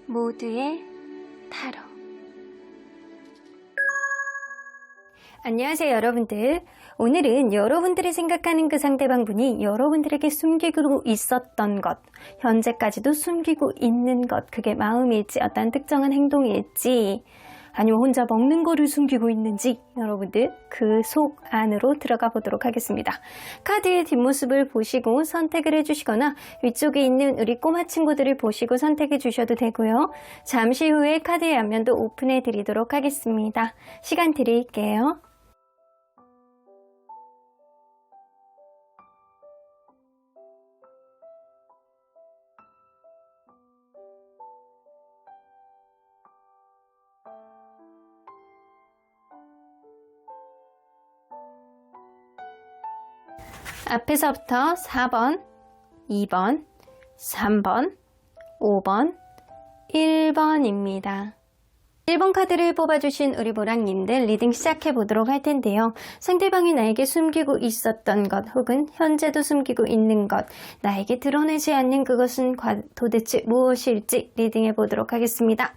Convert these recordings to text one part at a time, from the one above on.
모두의 타로. 안녕하세요 여러분들. 오늘은 여러분들이 생각하는 그 상대방분이 여러분들에게 숨기고 있었던 것, 현재까지도 숨기고 있는 것, 그게 마음일지 어떤 특정한 행동일지 아니면 혼자 먹는 거를 숨기고 있는지 여러분들 그 속 안으로 들어가 보도록 하겠습니다. 카드의 뒷모습을 보시고 선택을 해주시거나 위쪽에 있는 우리 꼬마 친구들을 보시고 선택해 주셔도 되고요. 잠시 후에 카드의 앞면도 오픈해 드리도록 하겠습니다. 시간 드릴게요. 앞에서부터 4번, 2번, 3번, 5번, 1번입니다. 1번 카드를 뽑아주신 우리 보랑님들 리딩 시작해 보도록 할 텐데요. 상대방이 나에게 숨기고 있었던 것 혹은 현재도 숨기고 있는 것, 나에게 드러내지 않는 그것은 도대체 무엇일지 리딩해 보도록 하겠습니다.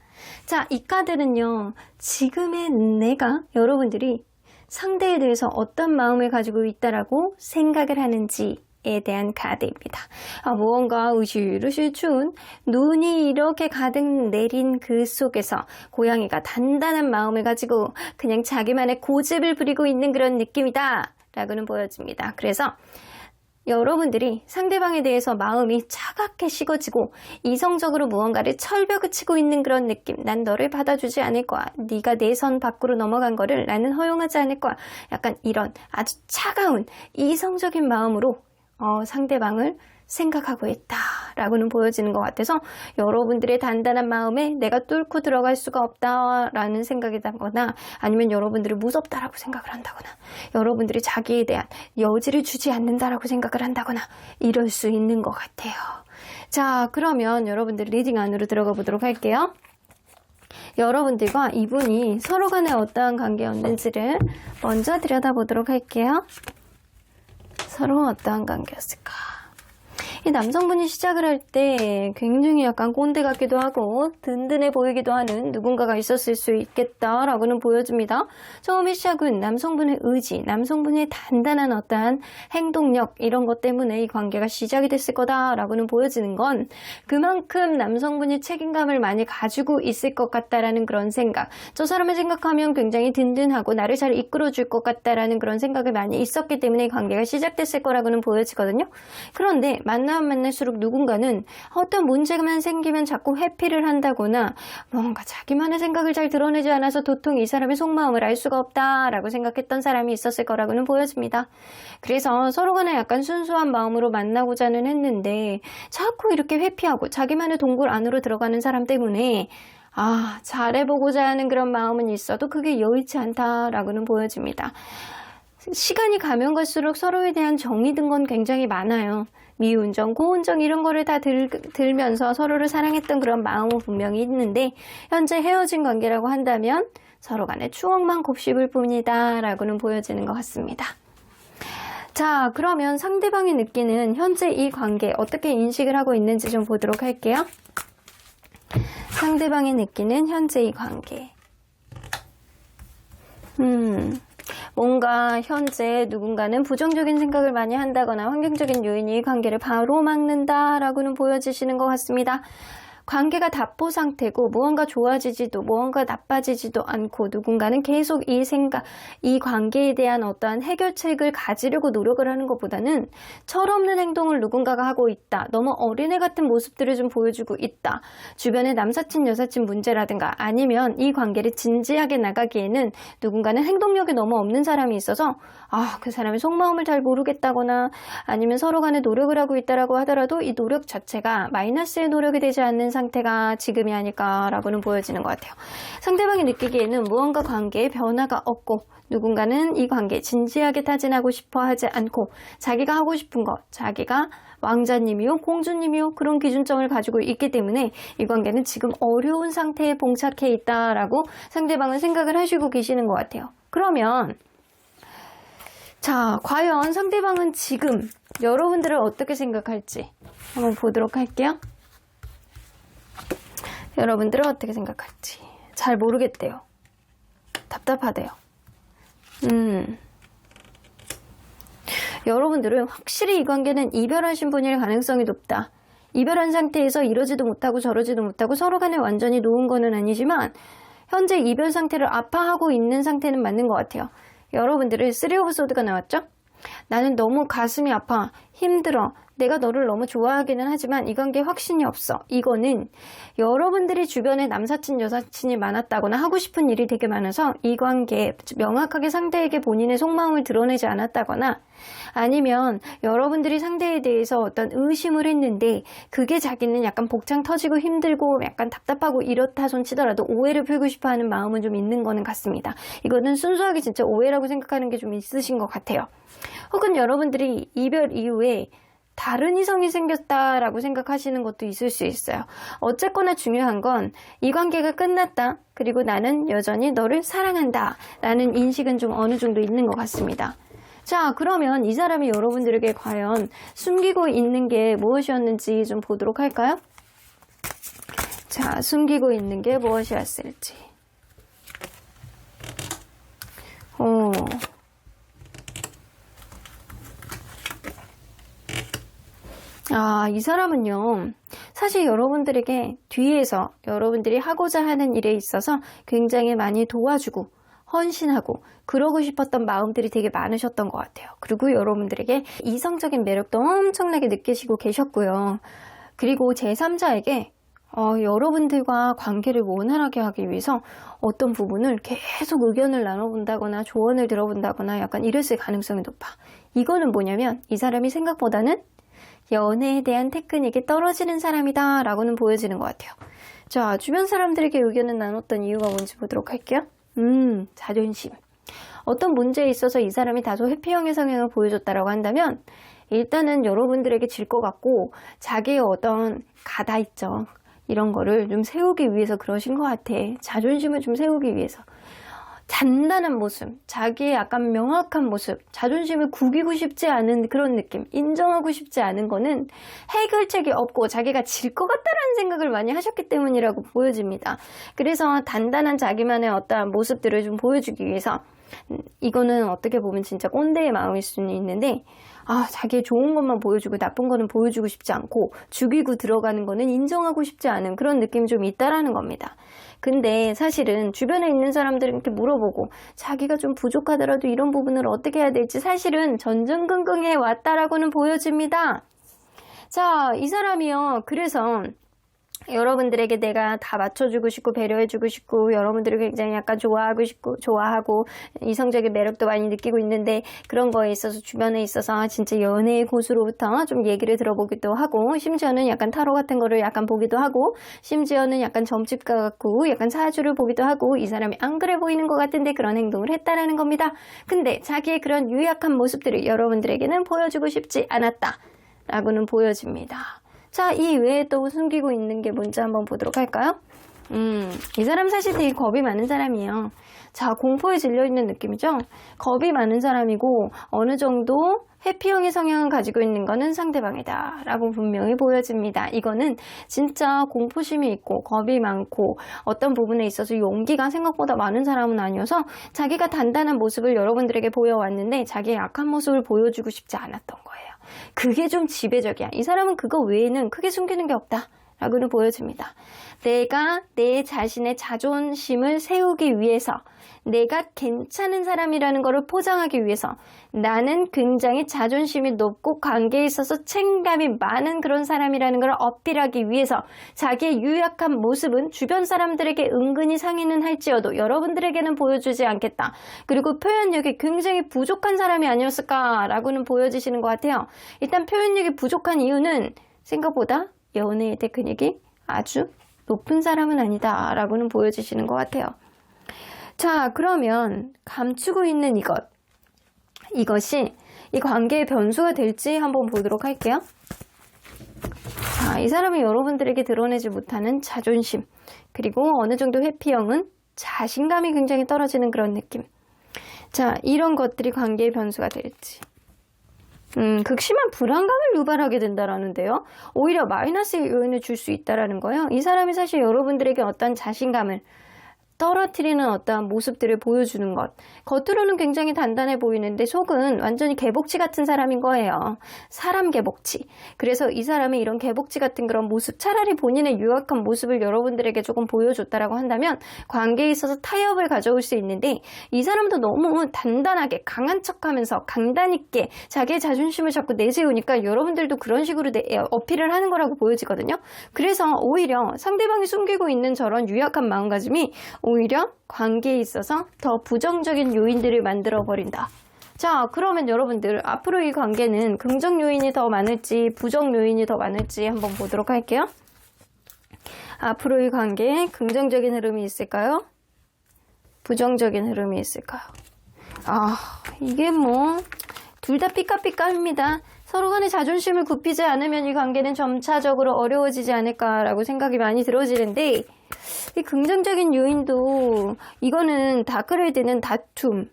자, 이 카드는요. 지금의 내가 여러분들이 상대에 대해서 어떤 마음을 가지고 있다라고 생각을 하는지에 대한 카드입니다. 무언가 으실으실 추운 눈이 이렇게 가득 내린 그 속에서 고양이가 단단한 마음을 가지고 그냥 자기만의 고집을 부리고 있는 그런 느낌이다 라고는 보여집니다. 그래서 여러분들이 상대방에 대해서 마음이 차갑게 식어지고 이성적으로 무언가를 철벽을 치고 있는 그런 느낌. 난 너를 받아주지 않을 거야. 네가 내 선 밖으로 넘어간 거를 나는 허용하지 않을 거야. 약간 이런 아주 차가운 이성적인 마음으로 상대방을 생각하고 있다라고는 보여지는 것 같아서 여러분들의 단단한 마음에 내가 뚫고 들어갈 수가 없다라는 생각이 나거나 아니면 여러분들을 무섭다라고 생각을 한다거나 여러분들이 자기에 대한 여지를 주지 않는다라고 생각을 한다거나 이럴 수 있는 것 같아요. 자, 그러면 여러분들 리딩 안으로 들어가 보도록 할게요. 여러분들과 이분이 서로 간에 어떠한 관계였는지를 먼저 들여다보도록 할게요. 서로 어떠한 관계였을까? 이 남성분이 시작을 할 때 굉장히 약간 꼰대 같기도 하고 든든해 보이기도 하는 누군가가 있었을 수 있겠다라고는 보여집니다. 처음에 시작은 남성분의 의지, 남성분의 단단한 어떠한 행동력 이런 것 때문에 이 관계가 시작이 됐을 거다라고는 보여지는 건 그만큼 남성분이 책임감을 많이 가지고 있을 것 같다라는 그런 생각, 저 사람을 생각하면 굉장히 든든하고 나를 잘 이끌어줄 것 같다라는 그런 생각이 많이 있었기 때문에 이 관계가 시작됐을 거라고는 보여지거든요. 그런데 만날수록 누군가는 어떤 문제만 생기면 자꾸 회피를 한다거나 뭔가 자기만의 생각을 잘 드러내지 않아서 도통 이 사람의 속마음을 알 수가 없다라고 생각했던 사람이 있었을 거라고는 보여집니다. 그래서 서로 간에 약간 순수한 마음으로 만나고자는 했는데 자꾸 이렇게 회피하고 자기만의 동굴 안으로 들어가는 사람 때문에 잘해보고자 하는 그런 마음은 있어도 그게 여의치 않다라고는 보여집니다. 시간이 가면 갈수록 서로에 대한 정이 든 건 굉장히 많아요. 미운정, 고운정 이런 거를 다 들면서 서로를 사랑했던 그런 마음은 분명히 있는데 현재 헤어진 관계라고 한다면 서로 간에 추억만 곱씹을 뿐이다 라고는 보여지는 것 같습니다. 자, 그러면 상대방이 느끼는 현재 이 관계 어떻게 인식을 하고 있는지 좀 보도록 할게요. 상대방이 느끼는 현재 이 관계. 뭔가 현재 누군가는 부정적인 생각을 많이 한다거나 환경적인 요인이 이 관계를 바로 막는다라고는 보여지시는 것 같습니다. 관계가 답보 상태고 무언가 좋아지지도 무언가 나빠지지도 않고 누군가는 계속 이 생각, 이 관계에 대한 어떠한 해결책을 가지려고 노력을 하는 것보다는 철없는 행동을 누군가가 하고 있다. 너무 어린애 같은 모습들을 좀 보여주고 있다. 주변에 남사친, 여사친 문제라든가 아니면 이 관계를 진지하게 나가기에는 누군가는 행동력이 너무 없는 사람이 있어서 그 사람의 속마음을 잘 모르겠다거나 아니면 서로 간에 노력을 하고 있다라고 하더라도 이 노력 자체가 마이너스의 노력이 되지 않는 상태가 지금이 아닐까라고는 보여지는 것 같아요. 상대방이 느끼기에는 무언가 관계에 변화가 없고 누군가는 이 관계에 진지하게 타진하고 싶어 하지 않고 자기가 하고 싶은 것, 자기가 왕자님이요, 공주님이요 그런 기준점을 가지고 있기 때문에 이 관계는 지금 어려운 상태에 봉착해 있다라고 상대방은 생각을 하시고 계시는 것 같아요. 그러면 자, 과연 상대방은 지금 여러분들을 어떻게 생각할지 한번 보도록 할게요. 여러분들은 어떻게 생각할지 잘 모르겠대요. 답답하대요. 여러분들은 확실히 이 관계는 이별하신 분일 가능성이 높다. 이별한 상태에서 이러지도 못하고 저러지도 못하고 서로 간에 완전히 놓은 거는 아니지만 현재 이별 상태를 아파하고 있는 상태는 맞는 것 같아요. 여러분들은 3 오브 소드가 나왔죠? 나는 너무 가슴이 아파, 힘들어, 내가 너를 너무 좋아하기는 하지만 이 관계에 확신이 없어. 이거는 여러분들이 주변에 남사친, 여사친이 많았다거나 하고 싶은 일이 되게 많아서 이 관계에 명확하게 상대에게 본인의 속마음을 드러내지 않았다거나 아니면 여러분들이 상대에 대해서 어떤 의심을 했는데 그게 자기는 약간 복창 터지고 힘들고 약간 답답하고 이렇다 손 치더라도 오해를 풀고 싶어하는 마음은 좀 있는 거는 같습니다. 이거는 순수하게 진짜 오해라고 생각하는 게 좀 있으신 것 같아요. 혹은 여러분들이 이별 이후에 다른 이성이 생겼다라고 생각하시는 것도 있을 수 있어요. 어쨌거나 중요한 건 이 관계가 끝났다. 그리고 나는 여전히 너를 사랑한다. 라는 인식은 좀 어느 정도 있는 것 같습니다. 자, 그러면 이 사람이 여러분들에게 과연 숨기고 있는 게 무엇이었는지 좀 보도록 할까요? 자, 숨기고 있는 게 무엇이었을지. 이 사람은요, 사실 여러분들에게 뒤에서 여러분들이 하고자 하는 일에 있어서 굉장히 많이 도와주고 헌신하고 그러고 싶었던 마음들이 되게 많으셨던 것 같아요. 그리고 여러분들에게 이성적인 매력도 엄청나게 느끼시고 계셨고요. 그리고 제3자에게 여러분들과 관계를 원활하게 하기 위해서 어떤 부분을 계속 의견을 나눠본다거나 조언을 들어본다거나 약간 이랬을 가능성이 높아. 이거는 뭐냐면 이 사람이 생각보다는 연애에 대한 테크닉이 떨어지는 사람이다 라고는 보여지는 것 같아요. 자, 주변 사람들에게 의견을 나눴던 이유가 뭔지 보도록 할게요. 자존심. 어떤 문제에 있어서 이 사람이 다소 회피형의 성향을 보여줬다라고 한다면 일단은 여러분들에게 질 것 같고 자기의 어떤 가다 있죠. 이런 거를 좀 세우기 위해서 그러신 것 같아. 자존심을 좀 세우기 위해서. 단단한 모습, 자기의 약간 명확한 모습, 자존심을 구기고 싶지 않은 그런 느낌, 인정하고 싶지 않은 거는 해결책이 없고 자기가 질 것 같다라는 생각을 많이 하셨기 때문이라고 보여집니다. 그래서 단단한 자기만의 어떠한 모습들을 좀 보여주기 위해서 이거는 어떻게 보면 진짜 꼰대의 마음일 수는 있는데 자기의 좋은 것만 보여주고 나쁜 거는 보여주고 싶지 않고 죽이고 들어가는 거는 인정하고 싶지 않은 그런 느낌이 좀 있다라는 겁니다. 근데 사실은 주변에 있는 사람들한테 물어보고 자기가 좀 부족하더라도 이런 부분을 어떻게 해야 될지 사실은 전전긍긍해 왔다라고는 보여집니다. 자, 이 사람이요. 그래서 여러분들에게 내가 다 맞춰주고 싶고 배려해주고 싶고 여러분들을 굉장히 약간 좋아하고 이성적인 매력도 많이 느끼고 있는데 그런 거에 있어서 주변에 있어서 진짜 연애의 고수로부터 좀 얘기를 들어보기도 하고 심지어는 약간 타로 같은 거를 약간 보기도 하고 심지어는 약간 점집가 같고 약간 사주를 보기도 하고 이 사람이 안 그래 보이는 것 같은데 그런 행동을 했다라는 겁니다. 근데 자기의 그런 유약한 모습들을 여러분들에게는 보여주고 싶지 않았다 라고는 보여집니다. 자, 이 외에 또 숨기고 있는 게 뭔지 한번 보도록 할까요? 이 사람 사실 되게 겁이 많은 사람이에요. 자, 공포에 질려있는 느낌이죠? 겁이 많은 사람이고 어느 정도 회피형의 성향을 가지고 있는 거는 상대방이다 라고 분명히 보여집니다. 이거는 진짜 공포심이 있고 겁이 많고 어떤 부분에 있어서 용기가 생각보다 많은 사람은 아니어서 자기가 단단한 모습을 여러분들에게 보여왔는데 자기의 약한 모습을 보여주고 싶지 않았던 거예요. 그게 좀 지배적이야. 이 사람은 그거 외에는 크게 숨기는 게 없다 라고는 보여집니다. 내가 내 자신의 자존심을 세우기 위해서 내가 괜찮은 사람이라는 것을 포장하기 위해서 나는 굉장히 자존심이 높고 관계에 있어서 책임감이 많은 그런 사람이라는 걸 어필하기 위해서 자기의 유약한 모습은 주변 사람들에게 은근히 상의는 할지어도 여러분들에게는 보여주지 않겠다. 그리고 표현력이 굉장히 부족한 사람이 아니었을까라고는 보여지시는 것 같아요. 일단 표현력이 부족한 이유는 생각보다 연애의 테크닉이 아주 높은 사람은 아니다 라고는 보여주시는 것 같아요. 자, 그러면 감추고 있는 이것이 이 관계의 변수가 될지 한번 보도록 할게요. 자, 이 사람이 여러분들에게 드러내지 못하는 자존심, 그리고 어느 정도 회피형은 자신감이 굉장히 떨어지는 그런 느낌. 자, 이런 것들이 관계의 변수가 될지. 극심한 불안감을 유발하게 된다라는데요. 오히려 마이너스의 요인을 줄 수 있다라는 거예요. 이 사람이 사실 여러분들에게 어떤 자신감을 떨어뜨리는 어떠한 모습들을 보여주는 것. 겉으로는 굉장히 단단해 보이는데 속은 완전히 개복치 같은 사람인 거예요. 사람 개복치. 그래서 이 사람이 이런 개복치 같은 그런 모습, 차라리 본인의 유약한 모습을 여러분들에게 조금 보여줬다라고 한다면 관계에 있어서 타협을 가져올 수 있는데, 이 사람도 너무 단단하게 강한 척하면서 강단 있게 자기의 자존심을 자꾸 내세우니까 여러분들도 그런 식으로 어필을 하는 거라고 보여지거든요. 그래서 오히려 상대방이 숨기고 있는 저런 유약한 마음가짐이 오히려 관계에 있어서 더 부정적인 요인들을 만들어버린다. 자, 그러면 여러분들 앞으로 이 관계는 긍정 요인이 더 많을지 부정 요인이 더 많을지 한번 보도록 할게요. 앞으로 이 관계에 긍정적인 흐름이 있을까요? 부정적인 흐름이 있을까요? 이게 뭐 둘 다 삐까삐까합니다. 서로 간의 자존심을 굽히지 않으면 이 관계는 점차적으로 어려워지지 않을까라고 생각이 많이 들어지는데, 이 긍정적인 요인도 이거는 다크레드는 다툼,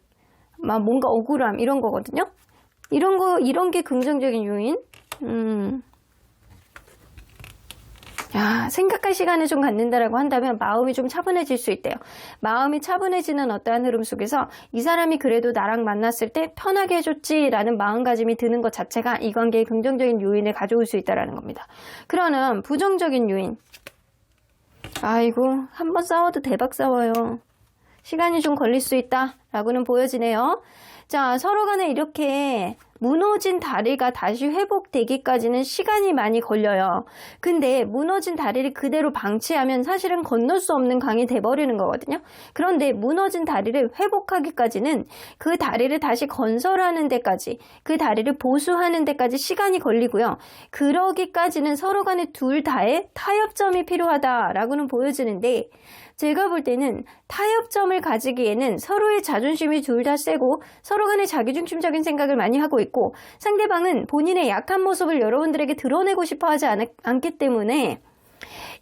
뭔가 억울함 이런 거거든요. 이런 게 긍정적인 요인. 생각할 시간을 좀 갖는다라고 한다면 마음이 좀 차분해질 수 있대요. 마음이 차분해지는 어떠한 흐름 속에서 이 사람이 그래도 나랑 만났을 때 편하게 해줬지라는 마음가짐이 드는 것 자체가 이 관계의 긍정적인 요인을 가져올 수 있다는 겁니다. 그러면 부정적인 요인. 아이고, 한번 싸워도 대박 싸워요. 시간이 좀 걸릴 수 있다라고는 보여지네요. 자, 서로 간에 이렇게 무너진 다리가 다시 회복되기까지는 시간이 많이 걸려요. 근데 무너진 다리를 그대로 방치하면 사실은 건널 수 없는 강이 돼버리는 거거든요. 그런데 무너진 다리를 회복하기까지는 그 다리를 다시 건설하는 데까지, 그 다리를 보수하는 데까지 시간이 걸리고요. 그러기까지는 서로 간에 둘 다의 타협점이 필요하다라고는 보여지는데, 제가 볼 때는 타협점을 가지기에는 서로의 자존심이 둘 다 세고 서로 간에 자기중심적인 생각을 많이 하고 있고, 상대방은 본인의 약한 모습을 여러분들에게 드러내고 싶어 하지 않기 때문에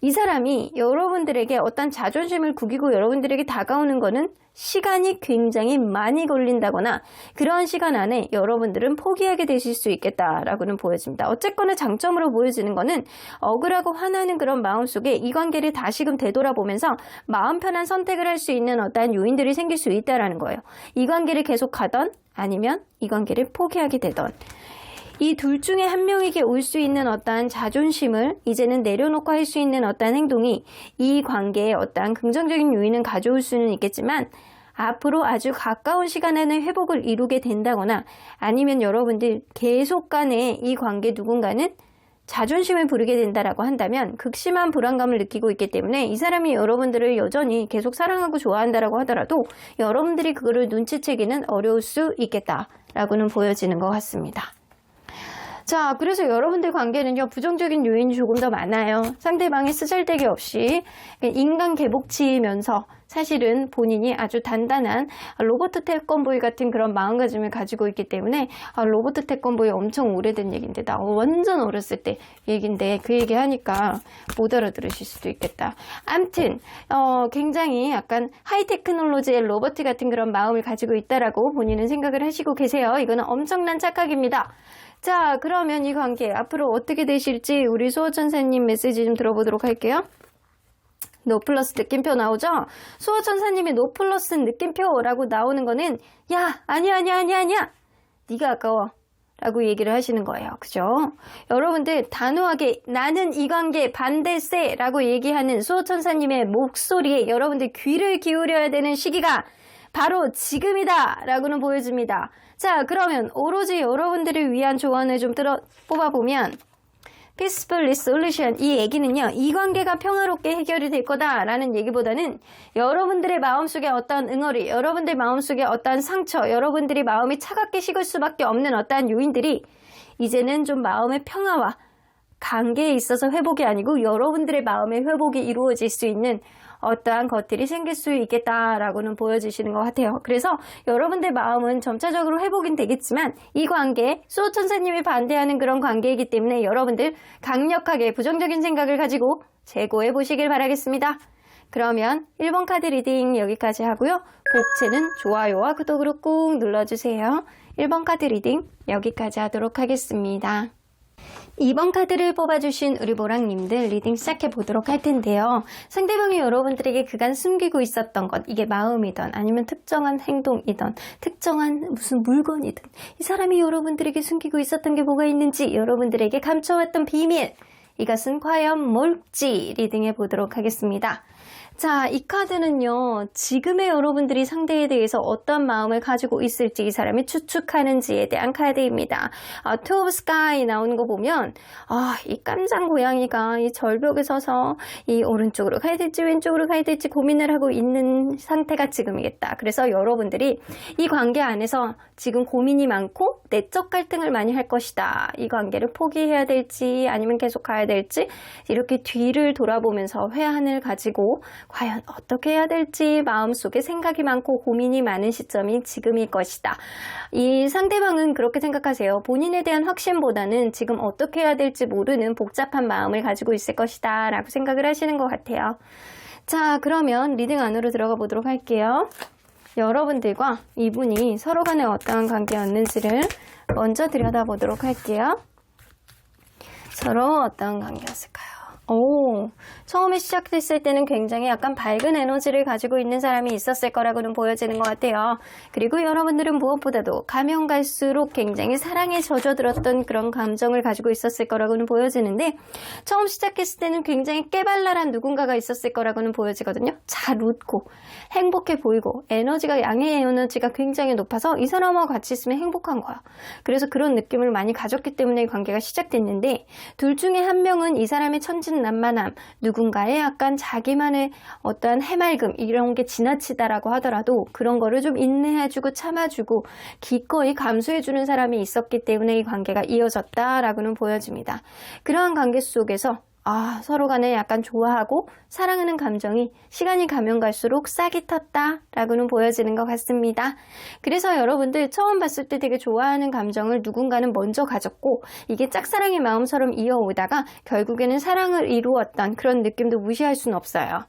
이 사람이 여러분들에게 어떤 자존심을 구기고 여러분들에게 다가오는 거는 시간이 굉장히 많이 걸린다거나, 그런 시간 안에 여러분들은 포기하게 되실 수 있겠다라고는 보여집니다. 어쨌거나 장점으로 보여지는 거는 억울하고 화나는 그런 마음속에 이 관계를 다시금 되돌아보면서 마음 편한 선택을 할 수 있는 어떠한 요인들이 생길 수 있다라는 거예요. 이 관계를 계속하던 아니면 이 관계를 포기하게 되던, 이 둘 중에 한 명에게 올 수 있는 어떠한 자존심을 이제는 내려놓고 할 수 있는 어떠한 행동이 이 관계에 어떠한 긍정적인 요인은 가져올 수는 있겠지만, 앞으로 아주 가까운 시간 안에 회복을 이루게 된다거나, 아니면 여러분들 계속 간에 이 관계 누군가는 자존심을 부리게 된다라고 한다면 극심한 불안감을 느끼고 있기 때문에 이 사람이 여러분들을 여전히 계속 사랑하고 좋아한다라고 하더라도 여러분들이 그거를 눈치채기는 어려울 수 있겠다라고는 보여지는 것 같습니다. 자, 그래서 여러분들 관계는요, 부정적인 요인이 조금 더 많아요. 상대방이 쓰잘데기 없이 인간 개복치면서 사실은 본인이 아주 단단한 로버트 태권보이 같은 그런 마음가짐을 가지고 있기 때문에, 로버트 태권보이 엄청 오래된 얘기인데, 나 완전 어렸을 때 얘기인데 그 얘기 하니까 못 알아들으실 수도 있겠다. 암튼 굉장히 약간 하이테크놀로지의 로버트 같은 그런 마음을 가지고 있다라고 본인은 생각을 하시고 계세요. 이거는 엄청난 착각입니다. 자, 그러면 이 관계 앞으로 어떻게 되실지 우리 수호천사님 메시지 좀 들어보도록 할게요. 노 플러스 느낌표 나오죠? 수호천사님의 노 플러스 느낌표라고 나오는 거는, 야, 아니야 네가 아까워 라고 얘기를 하시는 거예요. 그죠? 여러분들 단호하게 나는 이 관계 반대세 라고 얘기하는 수호천사님의 목소리에 여러분들 귀를 기울여야 되는 시기가 바로 지금이다 라고는 보여집니다. 자, 그러면 오로지 여러분들을 위한 조언을 좀 뽑아보면, Peaceful Resolution, 이 얘기는요, 이 관계가 평화롭게 해결이 될 거다라는 얘기보다는 여러분들의 마음속에 어떠한 응어리, 여러분들 마음속에 어떠한 상처, 여러분들이 마음이 차갑게 식을 수밖에 없는 어떠한 요인들이 이제는 좀 마음의 평화와 관계에 있어서 회복이 아니고 여러분들의 마음의 회복이 이루어질 수 있는 어떠한 것들이 생길 수 있겠다라고는 보여지시는 것 같아요. 그래서 여러분들 마음은 점차적으로 회복은 되겠지만 이 관계, 수호천사님이 반대하는 그런 관계이기 때문에 여러분들 강력하게 부정적인 생각을 가지고 재고해 보시길 바라겠습니다. 그러면 1번 카드 리딩 여기까지 하고요. 복채는 좋아요와 구독으로 꾹 눌러주세요. 1번 카드 리딩 여기까지 하도록 하겠습니다. 2번 카드를 뽑아주신 우리 보랑님들 리딩 시작해 보도록 할 텐데요. 상대방이 여러분들에게 그간 숨기고 있었던 것, 이게 마음이든 아니면 특정한 행동이든 특정한 무슨 물건이든 이 사람이 여러분들에게 숨기고 있었던 게 뭐가 있는지 여러분들에게 감춰왔던 비밀, 이것은 과연 뭘지 리딩해 보도록 하겠습니다. 자, 이 카드는요, 지금의 여러분들이 상대에 대해서 어떤 마음을 가지고 있을지 이 사람이 추측하는지에 대한 카드입니다. Two of Sky 나오는 거 보면, 이 깜장 고양이가 이 절벽에 서서 이 오른쪽으로 가야 될지 왼쪽으로 가야 될지 고민을 하고 있는 상태가 지금이겠다. 그래서 여러분들이 이 관계 안에서 지금 고민이 많고 내적 갈등을 많이 할 것이다. 이 관계를 포기해야 될지 아니면 계속 가야 될지 이렇게 뒤를 돌아보면서 회한을 가지고 과연 어떻게 해야 될지 마음속에 생각이 많고 고민이 많은 시점이 지금일 것이다. 이 상대방은 그렇게 생각하세요. 본인에 대한 확신보다는 지금 어떻게 해야 될지 모르는 복잡한 마음을 가지고 있을 것이다 라고 생각을 하시는 것 같아요. 자, 그러면 리딩 안으로 들어가 보도록 할게요. 여러분들과 이분이 서로 간에 어떠한 관계였는지를 먼저 들여다보도록 할게요. 서로 어떠한 관계였을까요? 처음에 시작됐을 때는 굉장히 약간 밝은 에너지를 가지고 있는 사람이 있었을 거라고는 보여지는 것 같아요. 그리고 여러분들은 무엇보다도 가면 갈수록 굉장히 사랑에 젖어들었던 그런 감정을 가지고 있었을 거라고는 보여지는데, 처음 시작했을 때는 굉장히 깨발랄한 누군가가 있었을 거라고는 보여지거든요. 잘 웃고 행복해 보이고 에너지가, 양의 에너지가 굉장히 높아서 이 사람하고 같이 있으면 행복한 거야. 그래서 그런 느낌을 많이 가졌기 때문에 이 관계가 시작됐는데, 둘 중에 한 명은 이 사람의 천진난만함, 누군가의 약간 자기만의 어떠한 해맑음 이런 게 지나치다라고 하더라도 그런 거를 좀 인내해주고 참아주고 기꺼이 감수해주는 사람이 있었기 때문에 이 관계가 이어졌다라고는 보여집니다. 그러한 관계 속에서 서로 간에 약간 좋아하고 사랑하는 감정이 시간이 가면 갈수록 싹이 텄다라고는 보여지는 것 같습니다. 그래서 여러분들 처음 봤을 때 되게 좋아하는 감정을 누군가는 먼저 가졌고 이게 짝사랑의 마음처럼 이어오다가 결국에는 사랑을 이루었던 그런 느낌도 무시할 수는 없어요.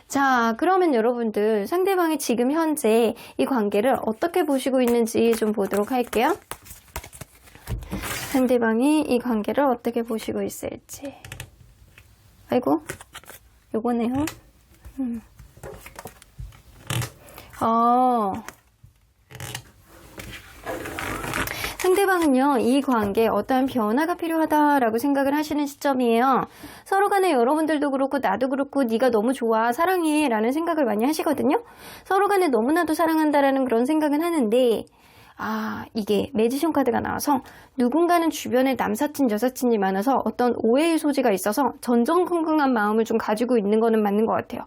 자, 그러면 여러분들 상대방이 지금 현재 이 관계를 어떻게 보시고 있는지 좀 보도록 할게요. 상대방이 이 관계를 어떻게 보시고 있을지. 아이고, 요거네요. 상대방은요, 이 관계에 어떠한 변화가 필요하다라고 생각을 하시는 시점이에요. 서로 간에 여러분들도 그렇고 나도 그렇고 네가 너무 좋아, 사랑해 라는 생각을 많이 하시거든요. 서로 간에 너무나도 사랑한다라는 그런 생각은 하는데, 이게 매지션 카드가 나와서 누군가는 주변에 남사친, 여사친이 많아서 어떤 오해의 소지가 있어서 전전긍긍한 마음을 좀 가지고 있는 거는 맞는 것 같아요.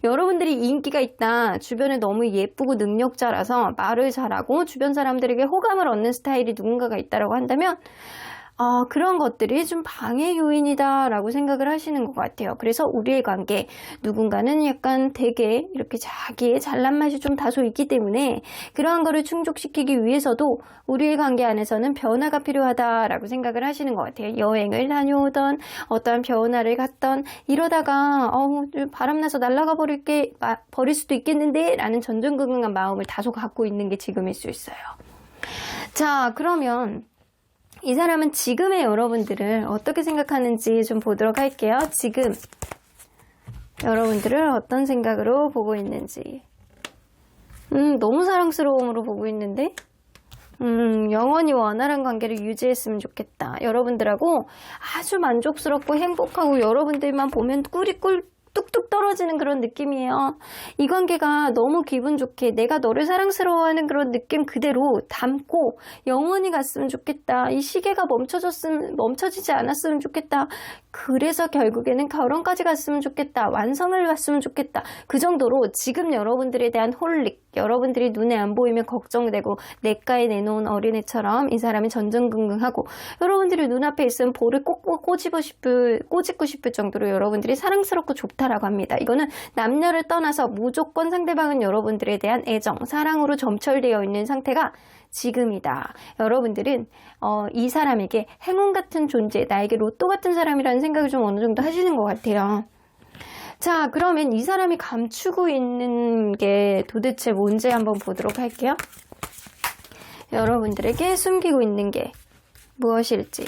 여러분들이 인기가 있다, 주변에 너무 예쁘고 능력자라서 말을 잘하고 주변 사람들에게 호감을 얻는 스타일이 누군가가 있다라고 한다면 그런 것들이 좀 방해 요인이다 라고 생각을 하시는 것 같아요. 그래서 우리의 관계, 누군가는 약간 되게 이렇게 자기의 잘난 맛이 좀 다소 있기 때문에 그러한 거를 충족시키기 위해서도 우리의 관계 안에서는 변화가 필요하다라고 생각을 하시는 것 같아요. 여행을 다녀오던 어떠한 변화를 갔던 이러다가 바람나서 날아가 버릴 수도 있겠는데 라는 전전긍긍한 마음을 다소 갖고 있는 게 지금일 수 있어요. 자, 그러면 이 사람은 지금의 여러분들을 어떻게 생각하는지 좀 보도록 할게요. 지금 여러분들을 어떤 생각으로 보고 있는지. 너무 사랑스러움으로 보고 있는데 영원히 원활한 관계를 유지했으면 좋겠다. 여러분들하고 아주 만족스럽고 행복하고 여러분들만 보면 꿀이 뚝뚝 떨어지는 그런 느낌이에요. 이 관계가 너무 기분 좋게 내가 너를 사랑스러워하는 그런 느낌 그대로 담고 영원히 갔으면 좋겠다. 이 시계가 멈춰지지 않았으면 좋겠다. 그래서 결국에는 결혼까지 갔으면 좋겠다. 완성을 왔으면 좋겠다. 그 정도로 지금 여러분들에 대한 홀릭, 여러분들이 눈에 안 보이면 걱정되고 냇가에 내놓은 어린애처럼 이 사람이 전전긍긍하고 여러분들이 눈앞에 있으면 볼을 꼭 꼬집고 싶을 정도로 여러분들이 사랑스럽고 좋다라고 합니다. 이거는 남녀를 떠나서 무조건 상대방은 여러분들에 대한 애정, 사랑으로 점철되어 있는 상태가 지금이다. 여러분들은 이 사람에게 행운 같은 존재, 나에게 로또 같은 사람이라는 생각을 좀 어느 정도 하시는 것 같아요. 자, 그러면 이 사람이 감추고 있는 게 도대체 뭔지 한번 보도록 할게요. 여러분들에게 숨기고 있는 게 무엇일지.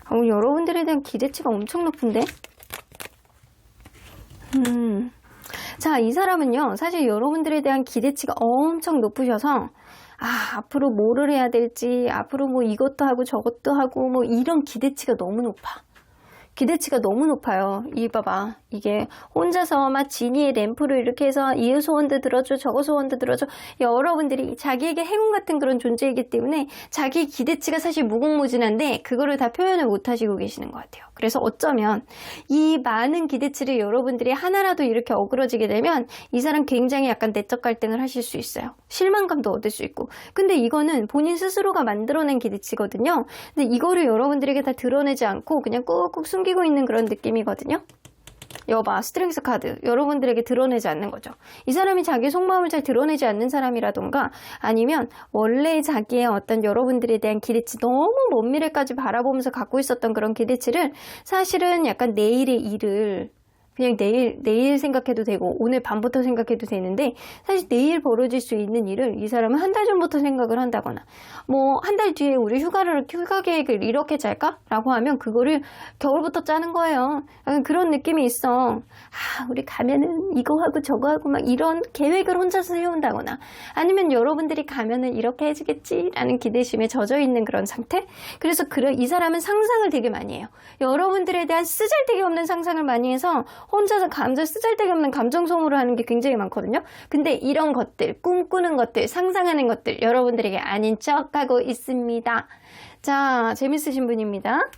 여러분들에 대한 기대치가 엄청 높은데? 자, 이 사람은요, 사실 여러분들에 대한 기대치가 엄청 높으셔서, 앞으로 뭐를 해야 될지, 앞으로 뭐 이것도 하고 저것도 하고, 뭐 이런 기대치가 너무 높아. 기대치가 너무 높아요. 봐봐. 이게 혼자서 막 지니의 램프를 이렇게 해서 이 소원도 들어줘, 저거 소원도 들어줘. 여러분들이 자기에게 행운 같은 그런 존재이기 때문에 자기 기대치가 사실 무궁무진한데 그거를 다 표현을 못 하시고 계시는 것 같아요. 그래서 어쩌면 이 많은 기대치를 여러분들이 하나라도 이렇게 어그러지게 되면 이 사람 굉장히 약간 내적 갈등을 하실 수 있어요. 실망감도 얻을 수 있고. 근데 이거는 본인 스스로가 만들어낸 기대치거든요. 근데 이거를 여러분들에게 다 드러내지 않고 그냥 꾹꾹 숨기고 있는 그런 느낌이거든요. 여봐, 스트렝스 카드 여러분들에게 드러내지 않는 거죠. 이 사람이 자기 속마음을 잘 드러내지 않는 사람이라던가 아니면 원래 자기의 어떤 여러분들에 대한 기대치 너무 먼 미래까지 바라보면서 갖고 있었던 그런 기대치를 사실은 약간 내일의 일을 그냥 내일 생각해도 되고 오늘 밤부터 생각해도 되는데 사실 내일 벌어질 수 있는 일을 이 사람은 한 달 전부터 생각을 한다거나 뭐 한 달 뒤에 우리 휴가 계획을 이렇게 짤까? 라고 하면 그거를 겨울부터 짜는 거예요. 그런 느낌이 있어. 우리 가면은 이거 하고 저거 하고 막 이런 계획을 혼자서 세운다거나 아니면 여러분들이 가면은 이렇게 해주겠지라는 기대심에 젖어 있는 그런 상태? 그래서 이 사람은 상상을 되게 많이 해요. 여러분들에 대한 쓰잘데기 없는 상상을 많이 해서 혼자서 쓰잘데기 없는 감정 소모를 하는 게 굉장히 많거든요. 근데 이런 것들, 꿈꾸는 것들, 상상하는 것들 여러분들에게 아닌 척하고 있습니다. 자, 재밌으신 분입니다.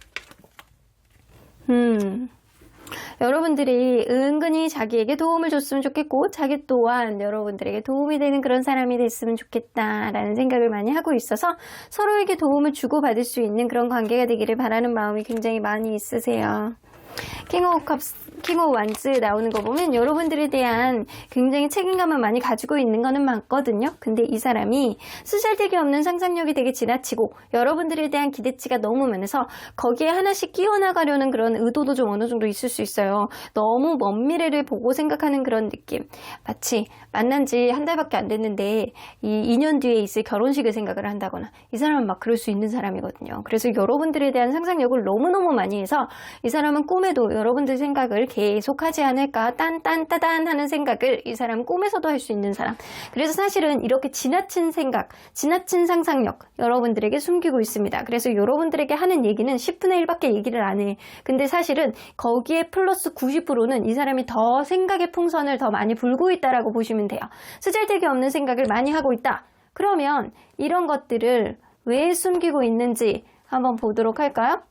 여러분들이 은근히 자기에게 도움을 줬으면 좋겠고 자기 또한 여러분들에게 도움이 되는 그런 사람이 됐으면 좋겠다라는 생각을 많이 하고 있어서 서로에게 도움을 주고받을 수 있는 그런 관계가 되기를 바라는 마음이 굉장히 많이 있으세요. 킹 오브 완즈 나오는 거 보면 여러분들에 대한 굉장히 책임감을 많이 가지고 있는 거는 맞거든요. 근데 이 사람이 쓰잘데기 없는 상상력이 되게 지나치고 여러분들에 대한 기대치가 너무 많아서 거기에 하나씩 끼워나가려는 그런 의도도 좀 어느 정도 있을 수 있어요. 너무 먼 미래를 보고 생각하는 그런 느낌. 마치 만난 지 한 달밖에 안 됐는데 이 2년 뒤에 있을 결혼식을 생각을 한다거나 이 사람은 막 그럴 수 있는 사람이거든요. 그래서 여러분들에 대한 상상력을 너무너무 많이 해서 이 사람은 꿈에도 여러분들 생각을 계속하지 않을까 딴딴따단 하는 생각을 이 사람 꿈에서도 할 수 있는 사람. 그래서 사실은 이렇게 지나친 생각, 지나친 상상력 여러분들에게 숨기고 있습니다. 그래서 여러분들에게 하는 얘기는 10분의 1밖에 얘기를 안 해. 근데 사실은 거기에 플러스 90%는 이 사람이 더 생각의 풍선을 더 많이 불고 있다라고 보시면 돼요. 쓰잘데기 없는 생각을 많이 하고 있다. 그러면 이런 것들을 왜 숨기고 있는지 한번 보도록 할까요?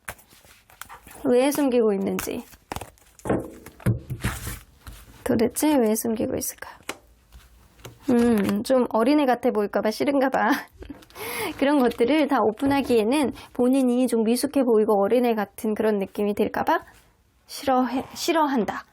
왜 숨기고 있는지. 도대체 왜 숨기고 있을까요? 좀 어린애 같아 보일까봐 싫은가봐. 그런 것들을 다 오픈하기에는 본인이 좀 미숙해 보이고 어린애 같은 그런 느낌이 들까봐 싫어한다.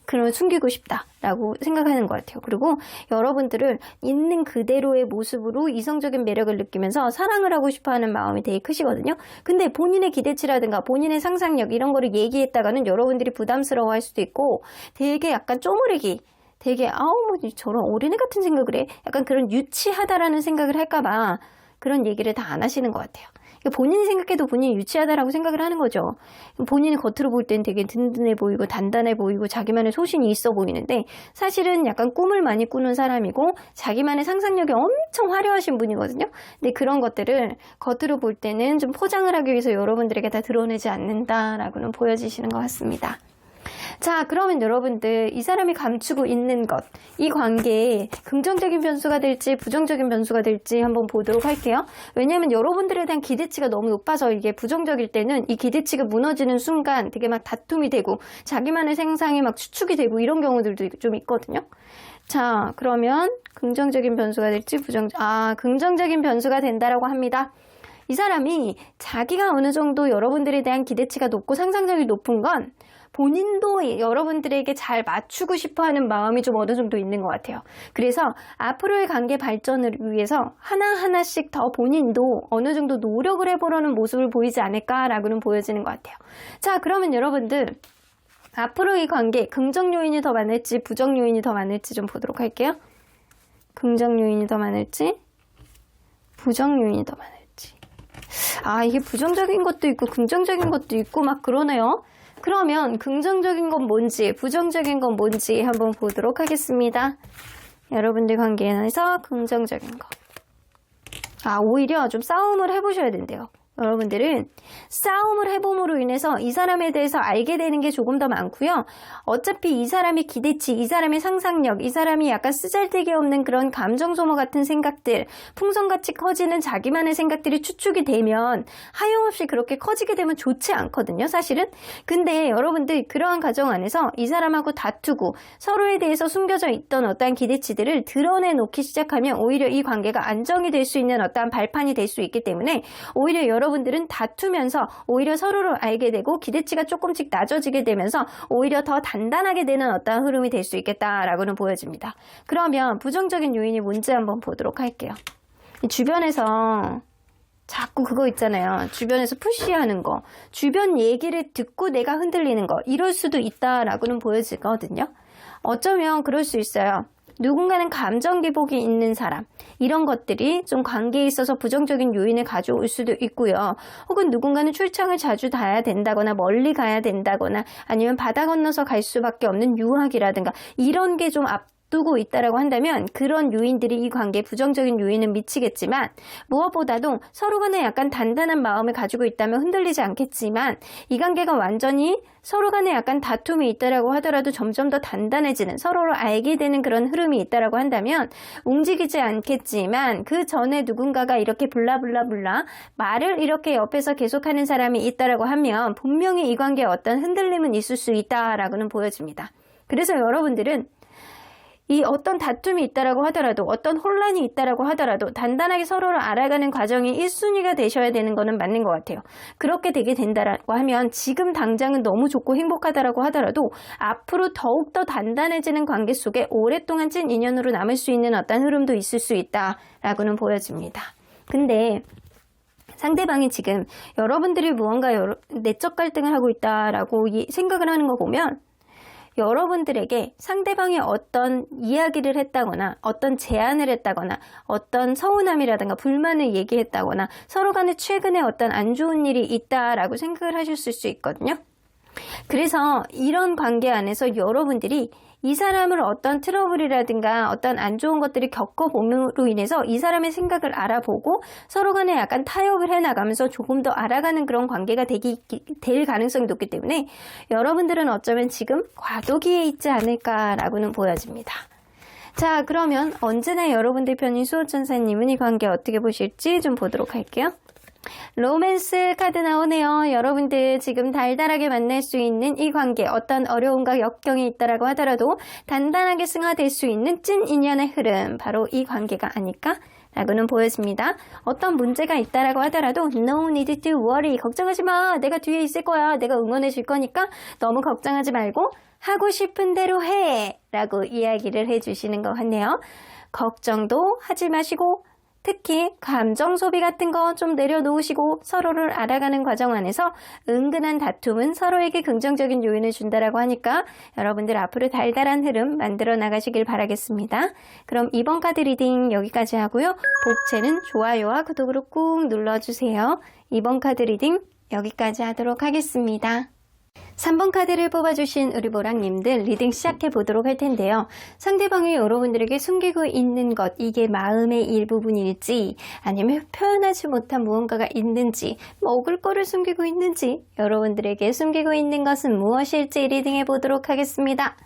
그런 숨기고 싶다라고 생각하는 것 같아요. 그리고 여러분들을 있는 그대로의 모습으로 이성적인 매력을 느끼면서 사랑을 하고 싶어하는 마음이 되게 크시거든요. 근데 본인의 기대치라든가 본인의 상상력 이런 거를 얘기했다가는 여러분들이 부담스러워할 수도 있고 되게 약간 쪼무리기 되게 뭐 저런 어린애 같은 생각을 해 약간 그런 유치하다라는 생각을 할까봐 그런 얘기를 다 안 하시는 것 같아요. 본인이 생각해도 본인이 유치하다라고 생각을 하는 거죠. 본인이 겉으로 볼 땐 되게 든든해 보이고 단단해 보이고 자기만의 소신이 있어 보이는데 사실은 약간 꿈을 많이 꾸는 사람이고 자기만의 상상력이 엄청 화려하신 분이거든요. 근데 그런 것들을 겉으로 볼 때는 좀 포장을 하기 위해서 여러분들에게 다 드러내지 않는다라고는 보여지시는 것 같습니다. 자, 그러면 여러분들 이 사람이 감추고 있는 것, 이 관계에 긍정적인 변수가 될지 부정적인 변수가 될지 한번 보도록 할게요. 왜냐하면 여러분들에 대한 기대치가 너무 높아서 이게 부정적일 때는 이 기대치가 무너지는 순간 되게 막 다툼이 되고 자기만의 생상이 막 추측이 되고 이런 경우들도 좀 있거든요. 자, 그러면 긍정적인 변수가 될지 긍정적인 변수가 된다라고 합니다. 이 사람이 자기가 어느 정도 여러분들에 대한 기대치가 높고 상상력이 높은 건 본인도 여러분들에게 잘 맞추고 싶어하는 마음이 좀 어느 정도 있는 것 같아요. 그래서 앞으로의 관계 발전을 위해서 하나하나씩 더 본인도 어느 정도 노력을 해보려는 모습을 보이지 않을까라고는 보여지는 것 같아요. 자, 그러면 여러분들 앞으로 이 관계 긍정 요인이 더 많을지 부정 요인이 더 많을지 좀 보도록 할게요. 긍정 요인이 더 많을지 부정 요인이 더 많을지. 이게 부정적인 것도 있고 긍정적인 것도 있고 막 그러네요. 그러면 긍정적인 건 뭔지 부정적인 건 뭔지 한번 보도록 하겠습니다. 여러분들 관계에서 긍정적인 거. 오히려 좀 싸움을 해보셔야 된대요. 여러분들은 싸움을 해봄으로 인해서 이 사람에 대해서 알게 되는 게 조금 더 많고요. 어차피 이 사람의 기대치, 이 사람의 상상력, 이 사람이 약간 쓰잘데기 없는 그런 감정 소모 같은 생각들, 풍선같이 커지는 자기만의 생각들이 추측이 되면 하염없이 그렇게 커지게 되면 좋지 않거든요, 사실은. 근데 여러분들 그러한 과정 안에서 이 사람하고 다투고 서로에 대해서 숨겨져 있던 어떠한 기대치들을 드러내놓기 시작하면 오히려 이 관계가 안정이 될 수 있는 어떠한 발판이 될 수 있기 때문에 오히려 여러분들은 다투면서 오히려 서로를 알게 되고 기대치가 조금씩 낮아지게 되면서 오히려 더 단단하게 되는 어떤 흐름이 될 수 있겠다라고는 보여집니다. 그러면 부정적인 요인이 뭔지 한번 보도록 할게요. 주변에서 자꾸 그거 있잖아요. 주변에서 푸시하는 거, 주변 얘기를 듣고 내가 흔들리는 거, 이럴 수도 있다라고는 보여지거든요. 어쩌면 그럴 수 있어요. 누군가는 감정 기복이 있는 사람, 이런 것들이 좀 관계에 있어서 부정적인 요인을 가져올 수도 있고요. 혹은 누군가는 출장을 자주 가야 된다거나 멀리 가야 된다거나 아니면 바다 건너서 갈 수밖에 없는 유학이라든가 이런 게 좀 앞두고 있다라고 한다면 그런 요인들이 이 관계에 부정적인 요인은 미치겠지만 무엇보다도 서로 간에 약간 단단한 마음을 가지고 있다면 흔들리지 않겠지만 이 관계가 완전히 서로 간에 약간 다툼이 있다라고 하더라도 점점 더 단단해지는 서로를 알게 되는 그런 흐름이 있다라고 한다면 움직이지 않겠지만 그 전에 누군가가 이렇게 블라블라블라 말을 이렇게 옆에서 계속하는 사람이 있다라고 하면 분명히 이 관계에 어떤 흔들림은 있을 수 있다라고는 보여집니다. 그래서 여러분들은 이 어떤 다툼이 있다라고 하더라도 어떤 혼란이 있다라고 하더라도 단단하게 서로를 알아가는 과정이 1순위가 되셔야 되는 거는 맞는 것 같아요. 그렇게 되게 된다라고 하면 지금 당장은 너무 좋고 행복하다라고 하더라도 앞으로 더욱더 단단해지는 관계 속에 오랫동안 찐 인연으로 남을 수 있는 어떤 흐름도 있을 수 있다라고는 보여집니다. 근데 상대방이 지금 여러분들이 무언가 내적 갈등을 하고 있다라고 생각을 하는 거 보면 여러분들에게 상대방이 어떤 이야기를 했다거나 어떤 제안을 했다거나 어떤 서운함이라든가 불만을 얘기했다거나 서로 간에 최근에 어떤 안 좋은 일이 있다라고 생각을 하셨을 수 있거든요. 그래서 이런 관계 안에서 여러분들이 이 사람을 어떤 트러블이라든가 어떤 안 좋은 것들을 겪어봄으로 인해서 이 사람의 생각을 알아보고 서로 간에 약간 타협을 해나가면서 조금 더 알아가는 그런 관계가 될 가능성이 높기 때문에 여러분들은 어쩌면 지금 과도기에 있지 않을까라고는 보여집니다. 자, 그러면 언제나 여러분들 편인 수호천사님은 이 관계 어떻게 보실지 좀 보도록 할게요. 로맨스 카드 나오네요. 여러분들 지금 달달하게 만날 수 있는 이 관계 어떤 어려움과 역경이 있다라고 하더라도 단단하게 승화될 수 있는 찐 인연의 흐름 바로 이 관계가 아닐까? 라고는 보여집니다. 어떤 문제가 있다라고 하더라도 No need to worry. 걱정하지 마. 내가 뒤에 있을 거야. 내가 응원해 줄 거니까 너무 걱정하지 말고 하고 싶은 대로 해. 라고 이야기를 해주시는 것 같네요. 걱정도 하지 마시고 특히 감정 소비 같은 거 좀 내려놓으시고 서로를 알아가는 과정 안에서 은근한 다툼은 서로에게 긍정적인 요인을 준다라고 하니까 여러분들 앞으로 달달한 흐름 만들어 나가시길 바라겠습니다. 그럼 이번 카드 리딩 여기까지 하고요. 복채는 좋아요와 구독으로 꾹 눌러주세요. 이번 카드 리딩 여기까지 하도록 하겠습니다. 3번 카드를 뽑아주신 우리 보랑님들 리딩 시작해 보도록 할 텐데요. 상대방이 여러분들에게 숨기고 있는 것, 이게 마음의 일부분일지 아니면 표현하지 못한 무언가가 있는지, 먹을 거를 숨기고 있는지, 여러분들에게 숨기고 있는 것은 무엇일지 리딩해 보도록 하겠습니다.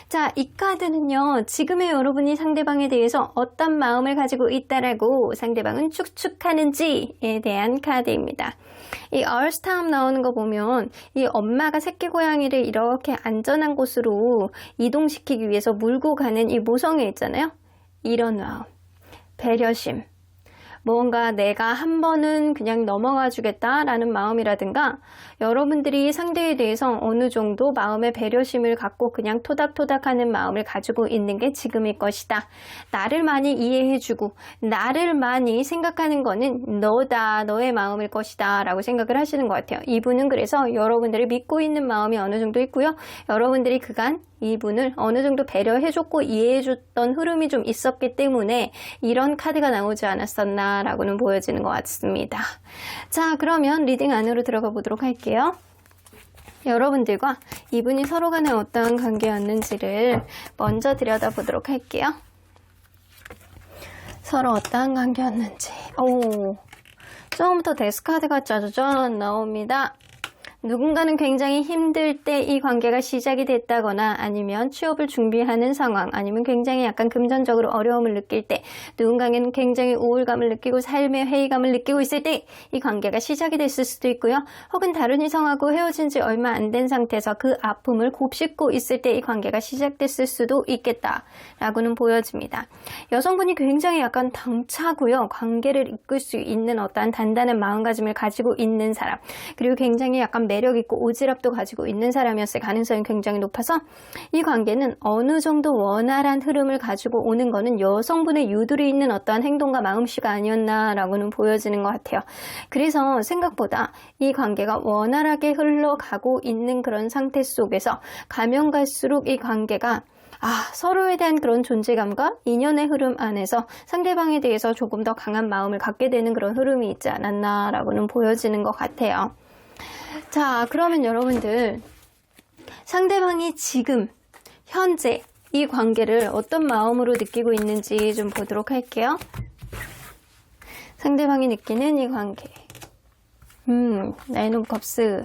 자, 이 카드는요, 지금의 여러분이 상대방에 대해서 어떤 마음을 가지고 있다라고 상대방은 추측하는지에 대한 카드입니다. 이 얼스타움 나오는 거 보면 이 엄마가 새끼 고양이를 이렇게 안전한 곳으로 이동시키기 위해서 몰고 가는 이 모성애 있잖아요. 이런 마음, 배려심, 뭔가 내가 한 번은 그냥 넘어가 주겠다라는 마음이라든가 여러분들이 상대에 대해서 어느 정도 마음의 배려심을 갖고 그냥 토닥토닥하는 마음을 가지고 있는 게 지금일 것이다. 나를 많이 이해해주고 나를 많이 생각하는 거는 너다, 너의 마음일 것이다 라고 생각을 하시는 것 같아요. 이분은 그래서 여러분들이 믿고 있는 마음이 어느 정도 있고요. 여러분들이 그간 이분을 어느 정도 배려해줬고 이해해줬던 흐름이 좀 있었기 때문에 이런 카드가 나오지 않았었나 라고는 보여지는 것 같습니다. 자, 그러면 리딩 안으로 들어가 보도록 할게요. 여러분들과 이분이 서로 간에 어떤 관계였는지를 먼저 들여다보도록 할게요. 서로 어떠한 관계였는지. 처음부터 데스카드가 짜자잔 나옵니다. 누군가는 굉장히 힘들 때 이 관계가 시작이 됐다거나 아니면 취업을 준비하는 상황 아니면 굉장히 약간 금전적으로 어려움을 느낄 때 누군가는 굉장히 우울감을 느끼고 삶의 회의감을 느끼고 있을 때 이 관계가 시작이 됐을 수도 있고요. 혹은 다른 이성하고 헤어진 지 얼마 안 된 상태에서 그 아픔을 곱씹고 있을 때 이 관계가 시작됐을 수도 있겠다라고는 보여집니다. 여성분이 굉장히 약간 당차고요. 관계를 이끌 수 있는 어떠한 단단한 마음가짐을 가지고 있는 사람 그리고 굉장히 약간 매력 있고 오지랖도 가지고 있는 사람이었을 가능성이 굉장히 높아서 이 관계는 어느 정도 원활한 흐름을 가지고 오는 거는 여성분의 유두리 있는 어떠한 행동과 마음씨가 아니었나라고는 보여지는 것 같아요. 그래서 생각보다 이 관계가 원활하게 흘러가고 있는 그런 상태 속에서 가면 갈수록 이 관계가 서로에 대한 그런 존재감과 인연의 흐름 안에서 상대방에 대해서 조금 더 강한 마음을 갖게 되는 그런 흐름이 있지 않았나라고는 보여지는 것 같아요. 자, 그러면 여러분들 상대방이 지금 현재 이 관계를 어떤 마음으로 느끼고 있는지 좀 보도록 할게요. 상대방이 느끼는 이 관계. 나인 오브 컵스.